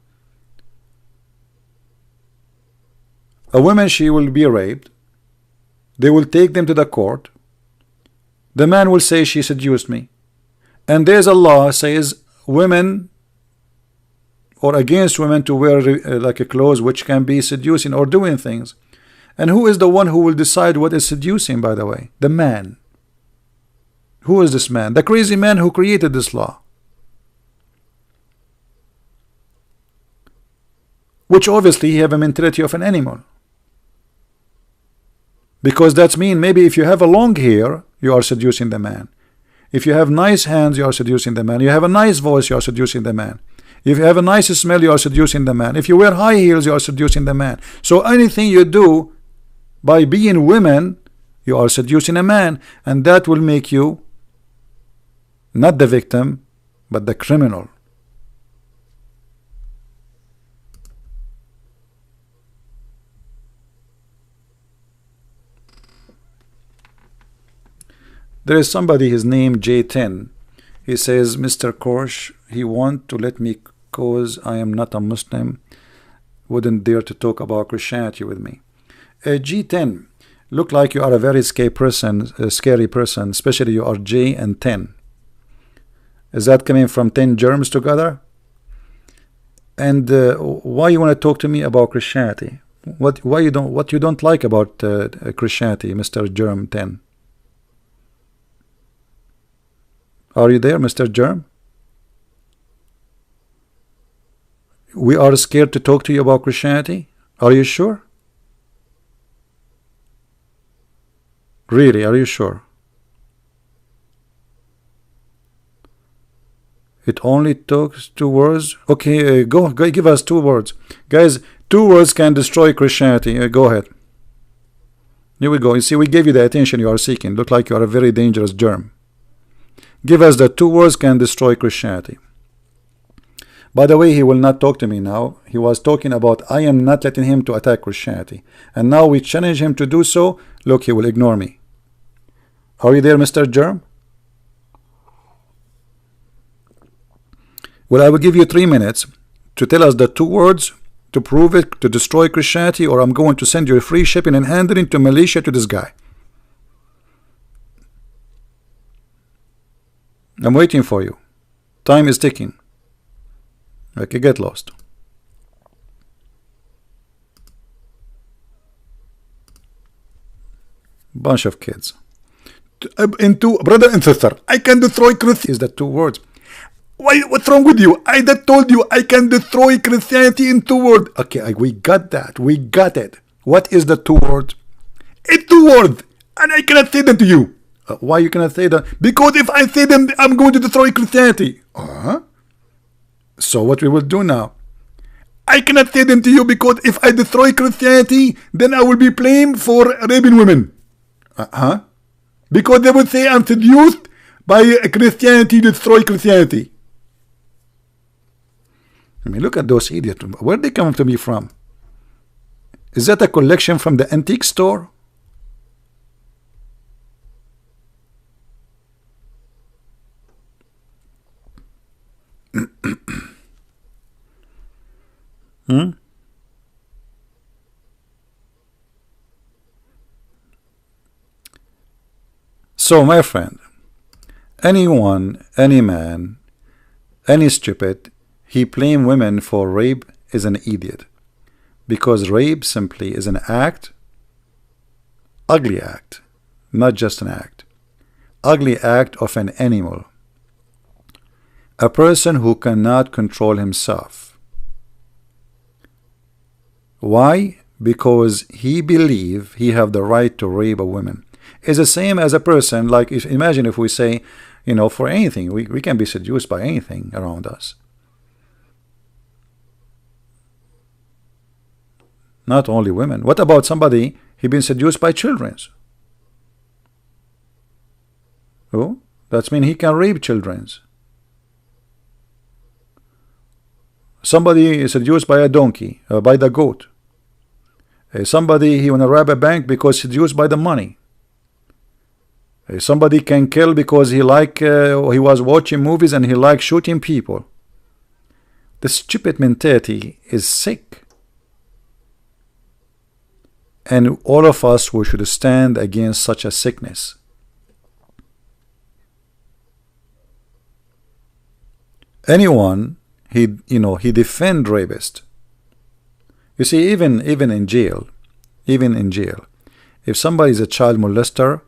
A woman, she will be raped. They will take them to the court. The man will say she seduced me. And there's a law says women or against women to wear like a clothes which can be seducing or doing things. And who is the one who will decide what is seducing, by the way? The man. Who is this man? The crazy man who created this law, which obviously he have a mentality of an animal, because that's mean maybe if you have a long hair you are seducing the man, if you have nice hands you are seducing the man, you have a nice voice you are seducing the man, if you have a nice smell you are seducing the man, if you wear high heels you are seducing the man. So anything you do by being women you are seducing a man, and that will make you not the victim but the criminal. There is somebody, his name J10. He says, Mr. Korsh, he want to let me cause I am not a Muslim, wouldn't dare to talk about Christianity with me. G10, look like you are a very scary person, especially you are J and 10. Is that coming from 10 germs together? And why you want to talk to me about Christianity? What you don't like about Christianity, Mr. Germ 10? Are you there, Mr. Germ? We are scared to talk to you about Christianity? Are you sure? Really, are you sure? It only talks 2 words? Okay, go give us 2 words. Guys, 2 words can destroy Christianity. Go ahead. Here we go. You see, we gave you the attention you are seeking. Look like you are a very dangerous germ. Give us the 2 words can destroy Christianity. By the way, he will not talk to me now. He was talking about I am not letting him to attack Christianity. And now we challenge him to do so. Look, he will ignore me. Are you there, Mr. Germ? Well, I will give you 3 minutes to tell us the 2 words to prove it, to destroy Christianity, or I'm going to send you a free shipping and handling to Malaysia to this guy. I'm waiting for you. Time is ticking. Okay, get lost. Bunch of kids. Into brother and sister, I can destroy Christianity. Is that 2 words? Why? What's wrong with you? I that told you I can destroy Christianity in 2 words. Okay, we got that. We got it. What is the 2 words? It's 2 words, and I cannot say them to you. Why you cannot say that? Because if I say them, I'm going to destroy Christianity. So what we will do now? I cannot say them to you because if I destroy Christianity, then I will be blamed for raping women. Because they will say I'm seduced by Christianity, destroy Christianity. I mean, look at those idiots. Where they come to me from? Is that a collection from the antique store? So, my friend, anyone, any man, any stupid, he blame women for rape is an idiot, because rape simply is an act, ugly act, not just an act, ugly act of an animal, a person who cannot control himself. Why? Because he believe he have the right to rape a woman. It's the same as a person, like imagine if we say, you know, for anything, we can be seduced by anything around us. Not only women. What about somebody, he been seduced by children? Oh, that means he can rape children. Somebody is seduced by a donkey, by the goat. Somebody, he want to rob a bank because seduced by the money. Somebody can kill because he was watching movies and he likes shooting people. The stupid mentality is sick. And all of us, we should stand against such a sickness. Anyone, he defend rapist. You see, even in jail, if somebody is a child molester,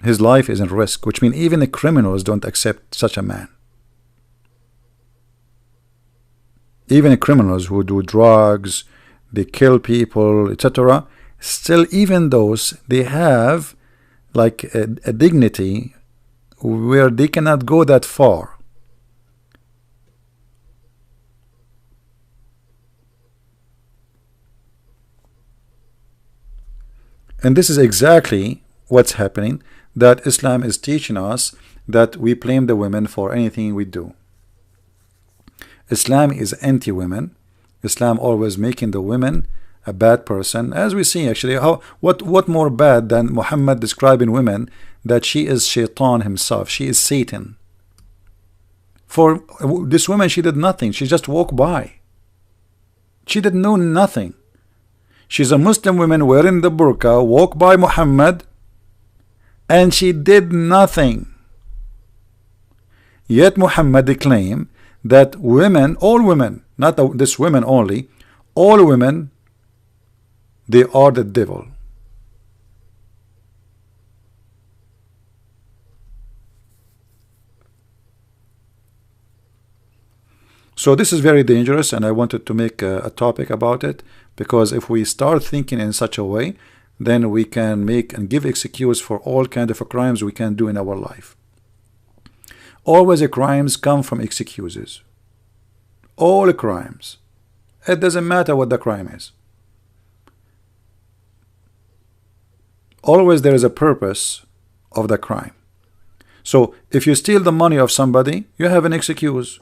his life is in risk, which means even the criminals don't accept such a man. Even the criminals who do drugs, they kill people, etc., still, even those, they have like a dignity where they cannot go that far. And this is exactly what's happening, that Islam is teaching us that we blame the women for anything we do. Islam is anti-women. Islam always making the women a bad person, as we see actually. What more bad than Muhammad describing women that she is shaitan himself, she is Satan. For this woman, she did nothing, she just walked by, she did know nothing. She's a Muslim woman wearing the burqa, walk by Muhammad, and she did nothing. Yet Muhammad claimed that women, all women, not this women only, all women, they are the devil. So this is very dangerous, and I wanted to make a topic about it, because if we start thinking in such a way, then we can make and give excuse for all kind of crimes we can do in our life. Always the crimes come from excuses. All crimes. It doesn't matter what the crime is. Always there is a purpose of the crime. So if you steal the money of somebody, you have an excuse.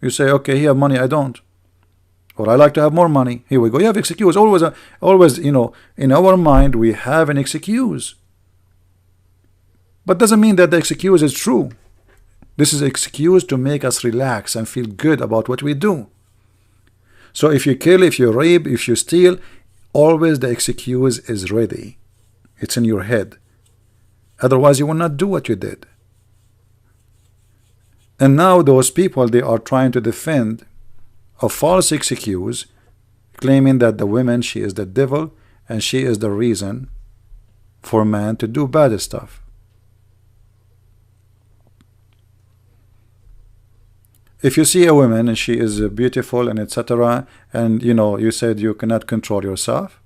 You say, okay, he have money, I don't. Or I like to have more money. Here we go. You have excuse. Always, in our mind we have an excuse. But doesn't mean that the excuse is true. This is an excuse to make us relax and feel good about what we do. So if you kill, if you rape, if you steal, always the excuse is ready. It's in your head. Otherwise you will not do what you did. And now those people, they are trying to defend a false excuse, claiming that the woman, she is the devil, and she is the reason for man to do bad stuff. If you see a woman and she is beautiful and etc., and you said you cannot control yourself,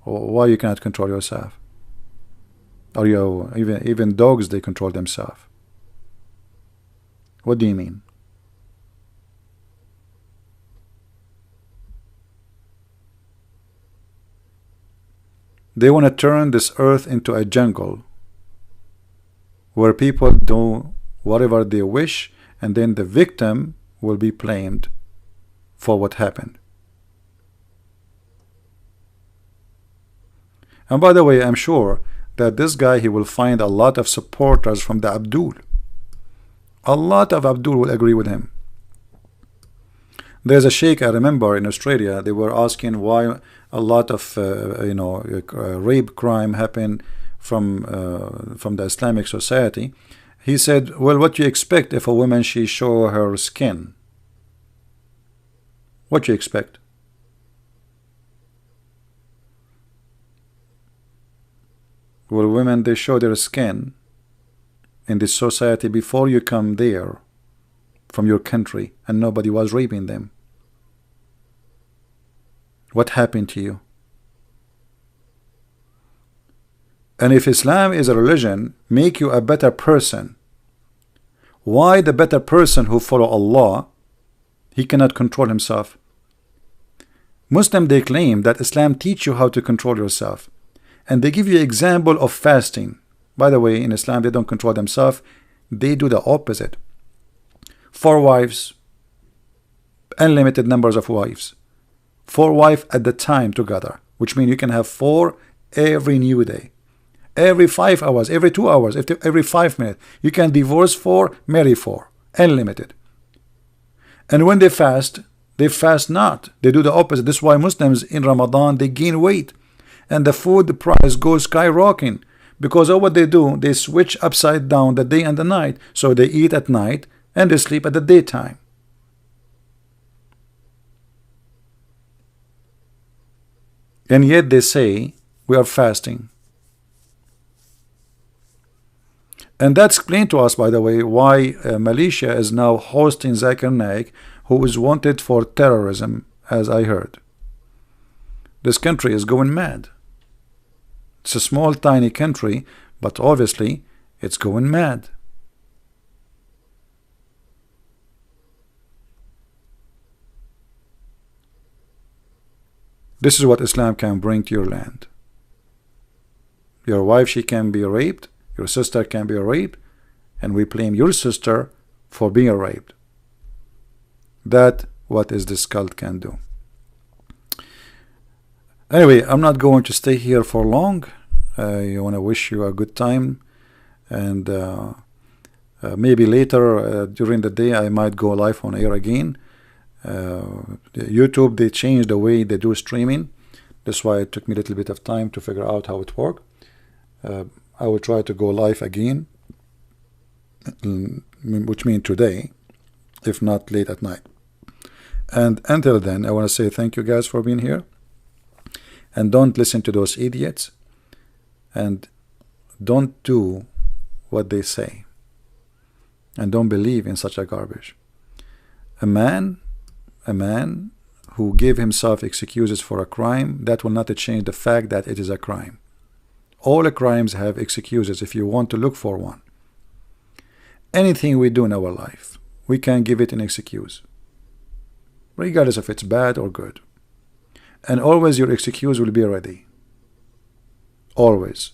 or why you cannot control yourself? Or even dogs, they control themselves. What do you mean? They want to turn this earth into a jungle where people do whatever they wish, and then the victim will be blamed for what happened. And by the way, I'm sure that this guy, he will find a lot of supporters from the Abdul. A lot of Abdul will agree with him. There's a sheikh, I remember, in Australia, they were asking why a lot of rape crime happened from the Islamic society. He said, well, what do you expect if a woman, she show her skin? What do you expect? Well, women, they show their skin in this society before you come there from your country, and nobody was raping them. What happened to you? And if Islam is a religion, make you a better person, why the better person who follow Allah, he cannot control himself? Muslim, they claim that Islam teach you how to control yourself, and they give you example of fasting. By the way, in Islam they don't control themselves, they do the opposite. 4 wives, unlimited numbers of wives, 4 wives at the time together, which means you can have 4 every new day, every 5 hours, every 2 hours, every 5 minutes. You can divorce 4, marry 4, unlimited. And when they fast not. They do the opposite. This is why Muslims in Ramadan, they gain weight, and the food price goes skyrocketing, because of what they do, they switch upside down the day and the night. So they eat at night and they sleep at the daytime. And yet they say we are fasting. And that explained to us, by the way, why Malaysia is now hosting Zakir Naik, who is wanted for terrorism, as I heard. This country is going mad. It's a small, tiny country, but obviously it's going mad. This is what Islam can bring to your land. Your wife, she can be raped. Your sister can be raped. And we blame your sister for being raped. That what is this cult can do. Anyway, I'm not going to stay here for long. I want to wish you a good time. And maybe later during the day I might go live on air again. YouTube, they changed the way they do streaming. That's why it took me a little bit of time to figure out how it works. I will try to go live again, which means today, if not late at night. And until then, I want to say thank you guys for being here. And don't listen to those idiots. And don't do what they say. And don't believe in such a garbage. A man who gave himself excuses for a crime, that will not change the fact that it is a crime. All crimes have excuses if you want to look for one. Anything we do in our life, we can give it an excuse, regardless if it's bad or good. And always your excuse will be ready. Always.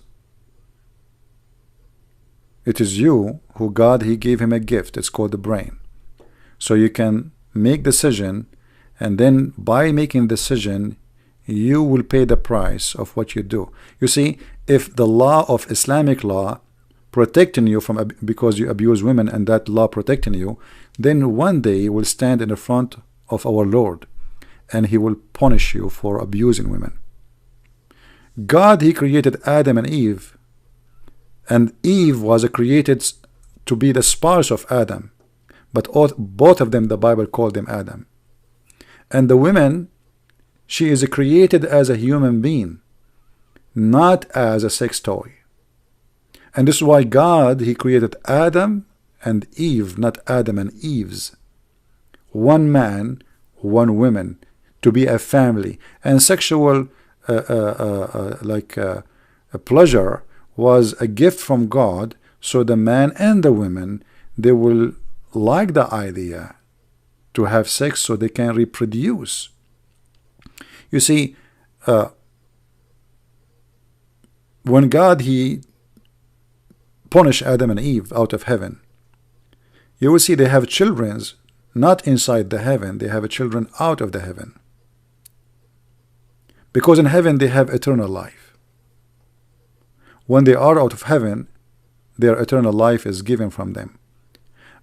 It is you who God, he gave him a gift. It's called the brain. So you can make decision, and then by making decision you will pay the price of what you do. You see, if the law of Islamic law protecting you from because you abuse women, and that law protecting you, then one day you will stand in the front of our Lord and he will punish you for abusing women. God, he created Adam and Eve, and Eve was created to be the spouse of Adam, but both of them, the Bible called them Adam. And the woman, she is created as a human being, not as a sex toy. And this is why God, he created Adam and Eve, not Adam and Eve's. One man, one woman, to be a family. And sexual a pleasure was a gift from God, so the man and the woman, they will like the idea to have sex so they can reproduce. You see, when God, he punished Adam and Eve out of heaven, you will see they have children not inside the heaven, they have children out of the heaven. Because in heaven they have eternal life. When they are out of heaven, their eternal life is given from them.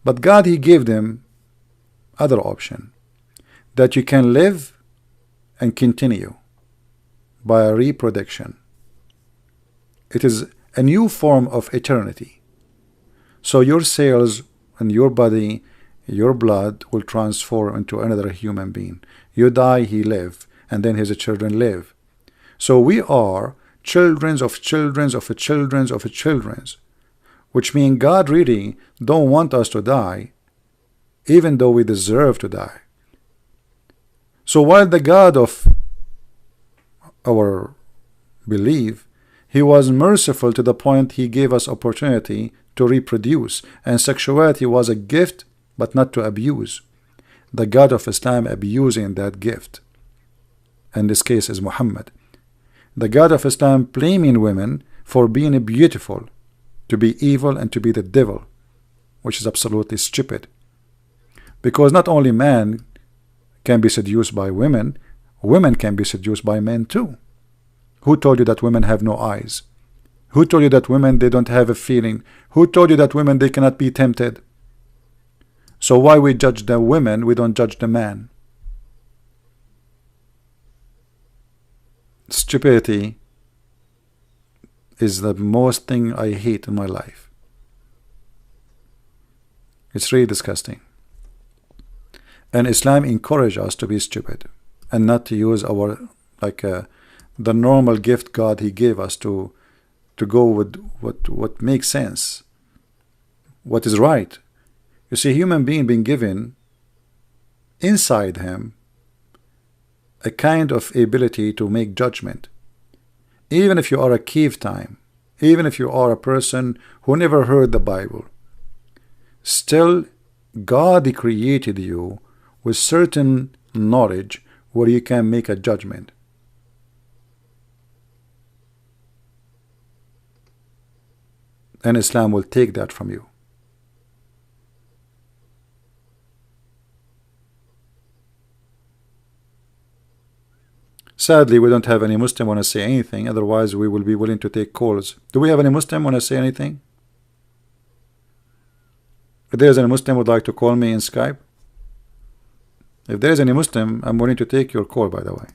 But God, he gave them other option, that you can live and continue by reproduction. It is a new form of eternity. So your cells and your body, your blood will transform into another human being. You die, he live, and then his children live. So we are children of children of children of children, which means God really don't want us to die, even though we deserve to die. So while the God of our belief, he was merciful to the point he gave us opportunity to reproduce, and sexuality was a gift but not to abuse. The God of Islam abusing that gift, in this case is Muhammad. The God of Islam blaming women for being beautiful, to be evil and to be the devil, which is absolutely stupid. Because not only man can be seduced by women, women can be seduced by men too. Who told you that women have no eyes? Who told you that women, they don't have a feeling? Who told you that women, they cannot be tempted? So why we judge the women, we don't judge the man? Stupidity is the most thing I hate in my life. It's really disgusting. And Islam encourages us to be stupid and not to use our the normal gift God He gave us to go with what makes sense, what is right. You see, human being being given inside him a kind of ability to make judgment. Even if you are a cave time, even if you are a person who never heard the Bible, still God created you with certain knowledge where you can make a judgment. And Islam will take that from you. Sadly, we don't have any Muslim want to say anything. Otherwise, we will be willing to take calls. Do we have any Muslim want to say anything? If there is any Muslim would like to call me in Skype. If there is any Muslim, I'm willing to take your call, by the way.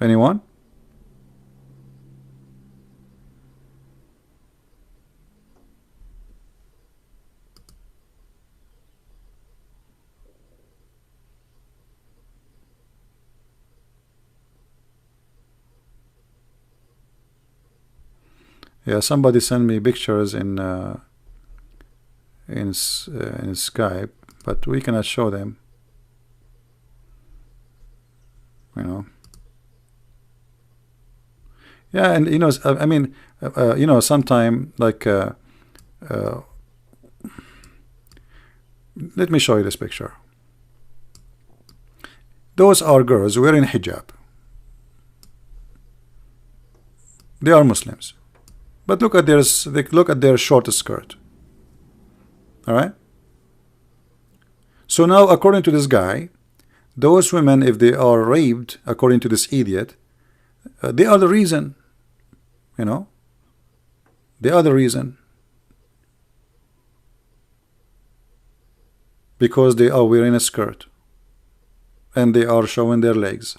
Anyone? Yeah, somebody sent me pictures in Skype, but we cannot show them. You know. Yeah, and you know, I mean, you know, sometime like, let me show you this picture. Those are girls wearing hijab. They are Muslims. But look at their short skirt. All right. So now, according to this guy, those women, if they are raped, according to this idiot, they are the reason. You know, they are the reason, because they are wearing a skirt and they are showing their legs.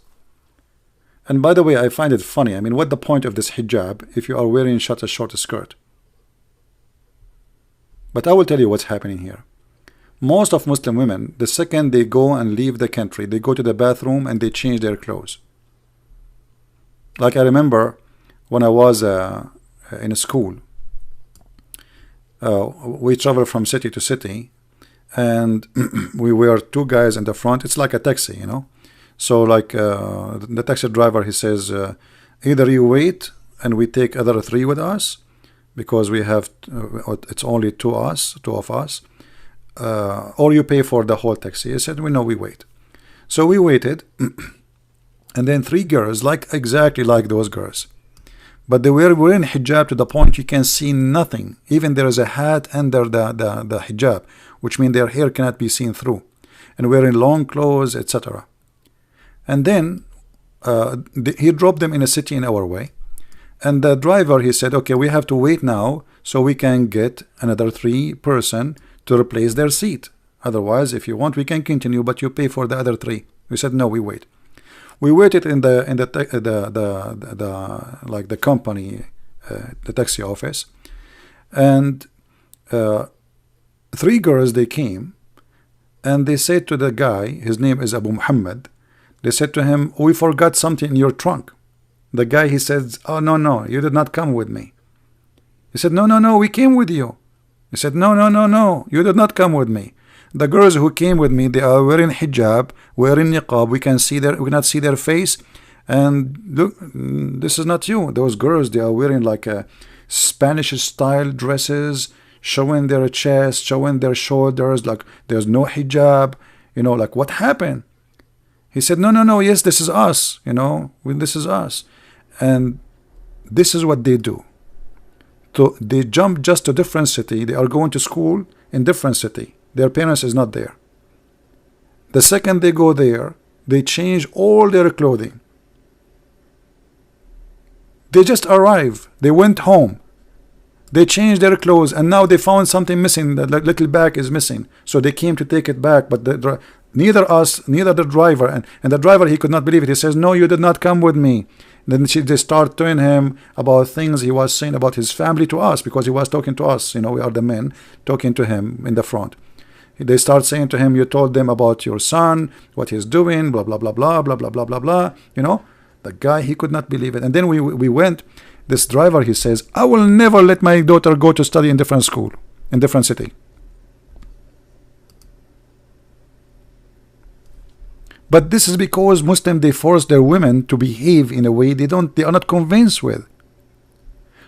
And by the way, I find it funny. I mean, what the point of this hijab if you are wearing such a short skirt? But I will tell you what's happening here. Most of Muslim women, the second they go and leave the country, they go to the bathroom and they change their clothes. Like I remember when I was in a school, we traveled from city to city, and we were two guys in the front. It's like a taxi, you know. So like the taxi driver, he says, either you wait and we take other three with us, because we have it's only two of us, or you pay for the whole taxi. He said, we know, we wait. So we waited, and then three girls, like exactly like those girls, but they were wearing hijab to the point you can see nothing. Even there is a hat under the hijab, which means their hair cannot be seen through, and wearing long clothes, etc. And then he dropped them in a city in our way, and the driver, he said, okay, we have to wait now so we can get another three person to replace their seat. Otherwise, if you want, we can continue, but you pay for the other three. We said, no, we wait. We waited in the like the company, the taxi office, and three girls, they came and they said to the guy, his name is Abu Muhammad, they said to him, we forgot something in your trunk. The guy, he says, oh, no, you did not come with me. He said, no, we came with you. He said, no, you did not come with me. The girls who came with me, they are wearing hijab, wearing niqab. We cannot see their face. And look, this is not you. Those girls, they are wearing like a Spanish style dresses, showing their chest, showing their shoulders, like there's no hijab. You know, like what happened? He said, no, yes, this is us, you know, this is us. And this is what they do. So they jump just to different city. They are going to school in different city. Their parents is not there. The second they go there, they change all their clothing. They just arrive. They went home. They changed their clothes, and now they found something missing. The little bag is missing. So they came to take it back, but neither the driver, and the driver, he could not believe it. He says, no, you did not come with me. Then they start telling him about things he was saying about his family to us, because he was talking to us. You know, we are the men talking to him in the front. They start saying to him, you told them about your son, what he's doing, blah blah blah blah blah blah blah blah blah. You know, the guy, he could not believe it. And then we went. This driver, he says, I will never let my daughter go to study in different school, in different city. But this is because Muslims, they force their women to behave in a way they are not convinced with.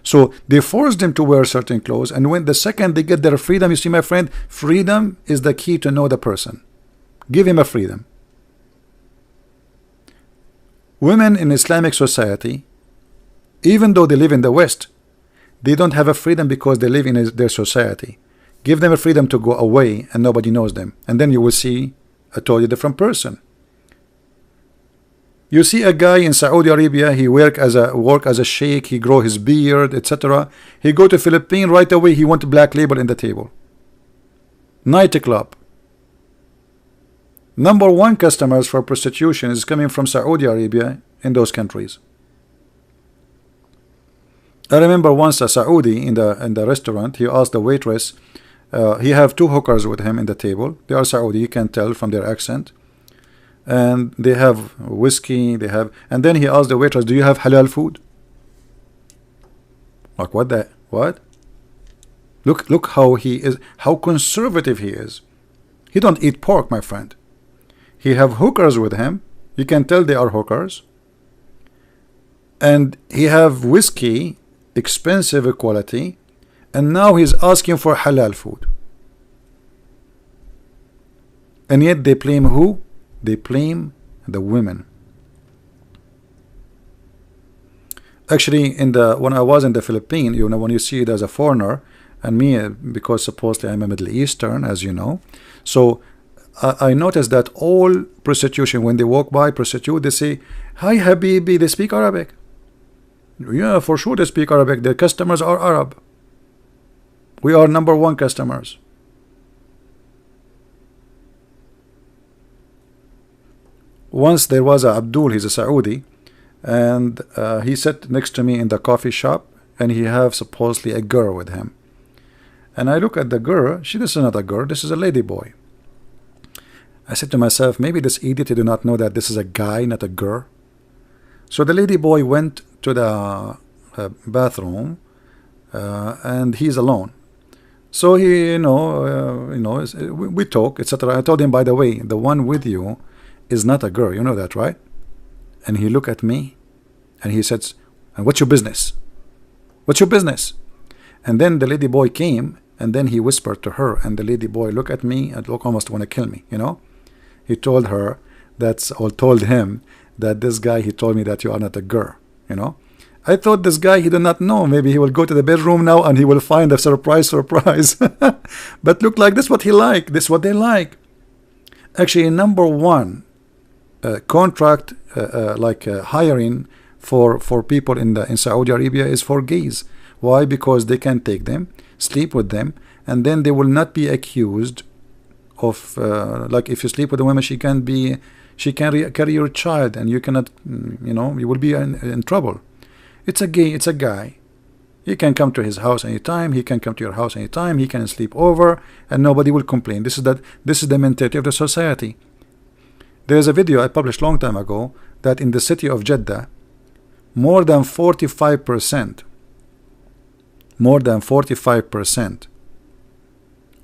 So they force them to wear certain clothes, and when the second they get their freedom, you see, my friend, freedom is the key to know the person. Give him a freedom. Women in Islamic society, even though they live in the West, they don't have a freedom because they live in their society. Give them a freedom to go away and nobody knows them, and then you will see a totally different person. You see a guy in Saudi Arabia, he work as a sheikh, he grow his beard, etc. He go to Philippines, right away he want black label in the table. Nightclub. Number one customers for prostitution is coming from Saudi Arabia in those countries. I remember once a Saudi in the restaurant, he asked the waitress, he have two hookers with him in the table. They are Saudi, you can tell from their accent. And they have whiskey, and then he asked the waitress, do you have halal food? Like what? Look how he is, how conservative he is. He don't eat pork, my friend. He have hookers with him. You can tell they are hookers. And he have whiskey, expensive quality, and now he's asking for halal food. And yet they blame who? They blame the women. Actually, when I was in the Philippines, you know, when you see it as a foreigner, and me, because supposedly I'm a Middle Eastern, as you know, so I noticed that all prostitution, when they walk by prostitute, they say, "Hi, Habibi." They speak Arabic. Yeah, for sure they speak Arabic. Their customers are Arab. We are number one customers. Once there was a Abdul, he's a Saudi, and he sat next to me in the coffee shop, and he have supposedly a girl with him. And I look at the girl. This is not a girl, this is a lady boy. I said to myself, maybe this idiot did not know that this is a guy, not a girl. So the lady boy went to the bathroom, and he's alone. So he, we talk, etc. I told him, by the way, the one with you is not a girl, you know that, right? And he looked at me and he said, and what's your business? What's your business? And then the lady boy came, and then he whispered to her, and the lady boy looked at me and almost want to kill me, you know. He told her told him that this guy, he told me that you are not a girl, you know. I thought this guy, he did not know. Maybe he will go to the bedroom now and he will find a surprise. But look, like this what he like, this what they like. Actually, number one contract hiring for people in Saudi Arabia is for gays. Why? Because they can take them, sleep with them, and then they will not be accused of like if you sleep with a woman, she can carry your child, and you cannot, you will be in trouble. It's a gay, it's a guy. He can come to his house anytime. He can come to your house anytime. He can sleep over, and nobody will complain. This is the mentality of the society. There's a video I published long time ago that in the city of Jeddah, more than 45%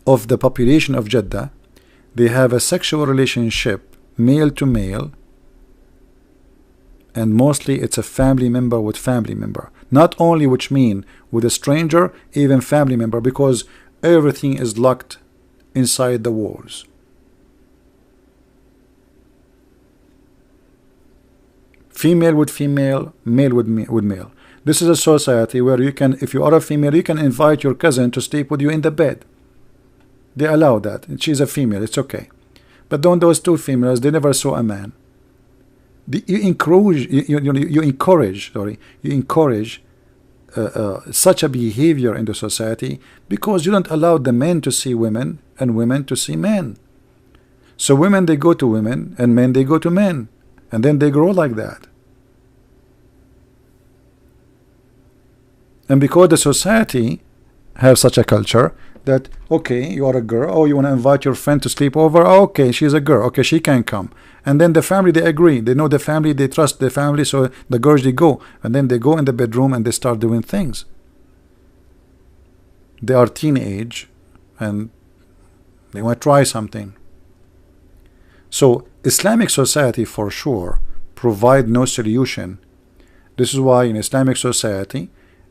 of the population of Jeddah, they have a sexual relationship, male to male, and mostly it's a family member with family member. Not only which mean with a stranger, even family member, because everything is locked inside the walls. Female with female, male with male. This is a society where you can, if you are a female, you can invite your cousin to sleep with you in the bed. They allow that. She's a female, it's okay. But don't those two females, they never saw a man. You encourage such a behavior in the society because you don't allow the men to see women and women to see men. So women, they go to women, and men, they go to men, and then they grow like that. And because the society have such a culture that, okay, you are a girl, oh, you want to invite your friend to sleep over, oh, okay, she's a girl, okay, she can come. And then the family, they agree, they know the family, they trust the family, so the girls, they go, and then they go in the bedroom and they start doing things. They are teenage and they want to try something. So Islamic society for sure provide no solution. This is why in Islamic society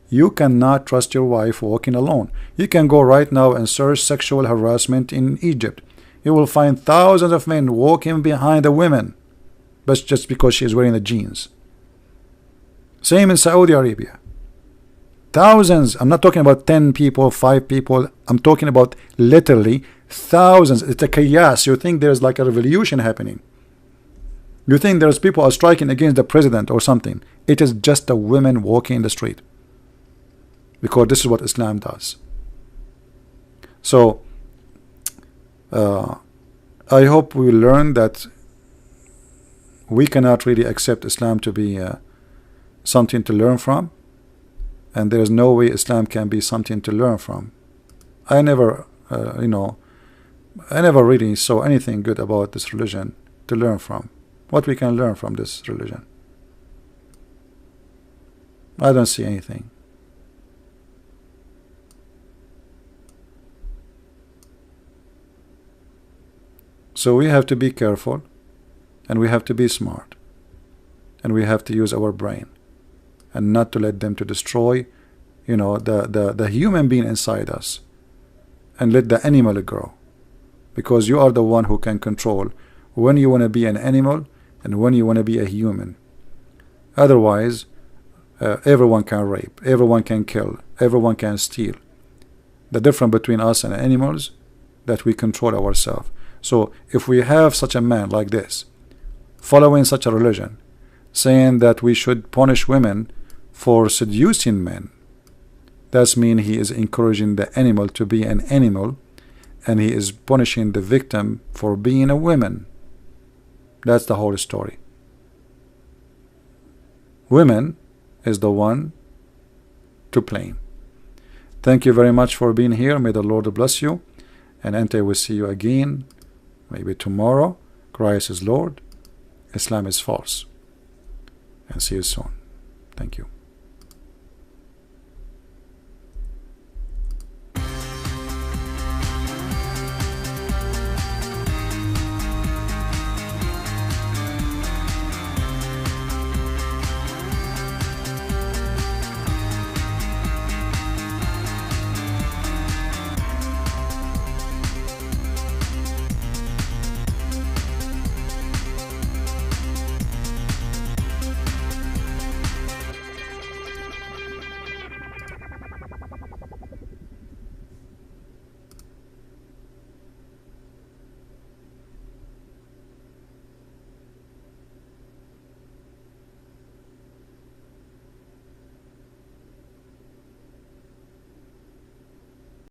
you cannot trust your wife walking alone. You can go right now and search sexual harassment in Egypt. You will find thousands of men walking behind a woman, but just because she is wearing the jeans. Same in Saudi Arabia. Thousands. I'm not talking about 10 people, 5 people. I'm talking about literally thousands. It's a chaos. You think there's like a revolution happening. You think there's people are striking against the president or something. It is just a woman walking in the street. Because this is what Islam does. So I hope we learn that we cannot really accept Islam to be something to learn from, and there is no way Islam can be something to learn from. I never I never really saw anything good about this religion to learn from. What we can learn from this religion? I don't see anything. So we have to be careful, and we have to be smart, and we have to use our brain, and not to let them to destroy, the human being inside us, and let the animal grow, because you are the one who can control when you want to be an animal and when you want to be a human. Otherwise, everyone can rape, everyone can kill, everyone can steal. The difference between us and animals, that we control ourselves. So if we have such a man like this, following such a religion, saying that we should punish women for seducing men, that means he is encouraging the animal to be an animal, and he is punishing the victim for being a woman. That's the whole story. Women is the one to blame. Thank you very much for being here. May the Lord bless you, and until we see you again, maybe tomorrow. Christ is Lord, Islam is false, and see you soon. Thank you.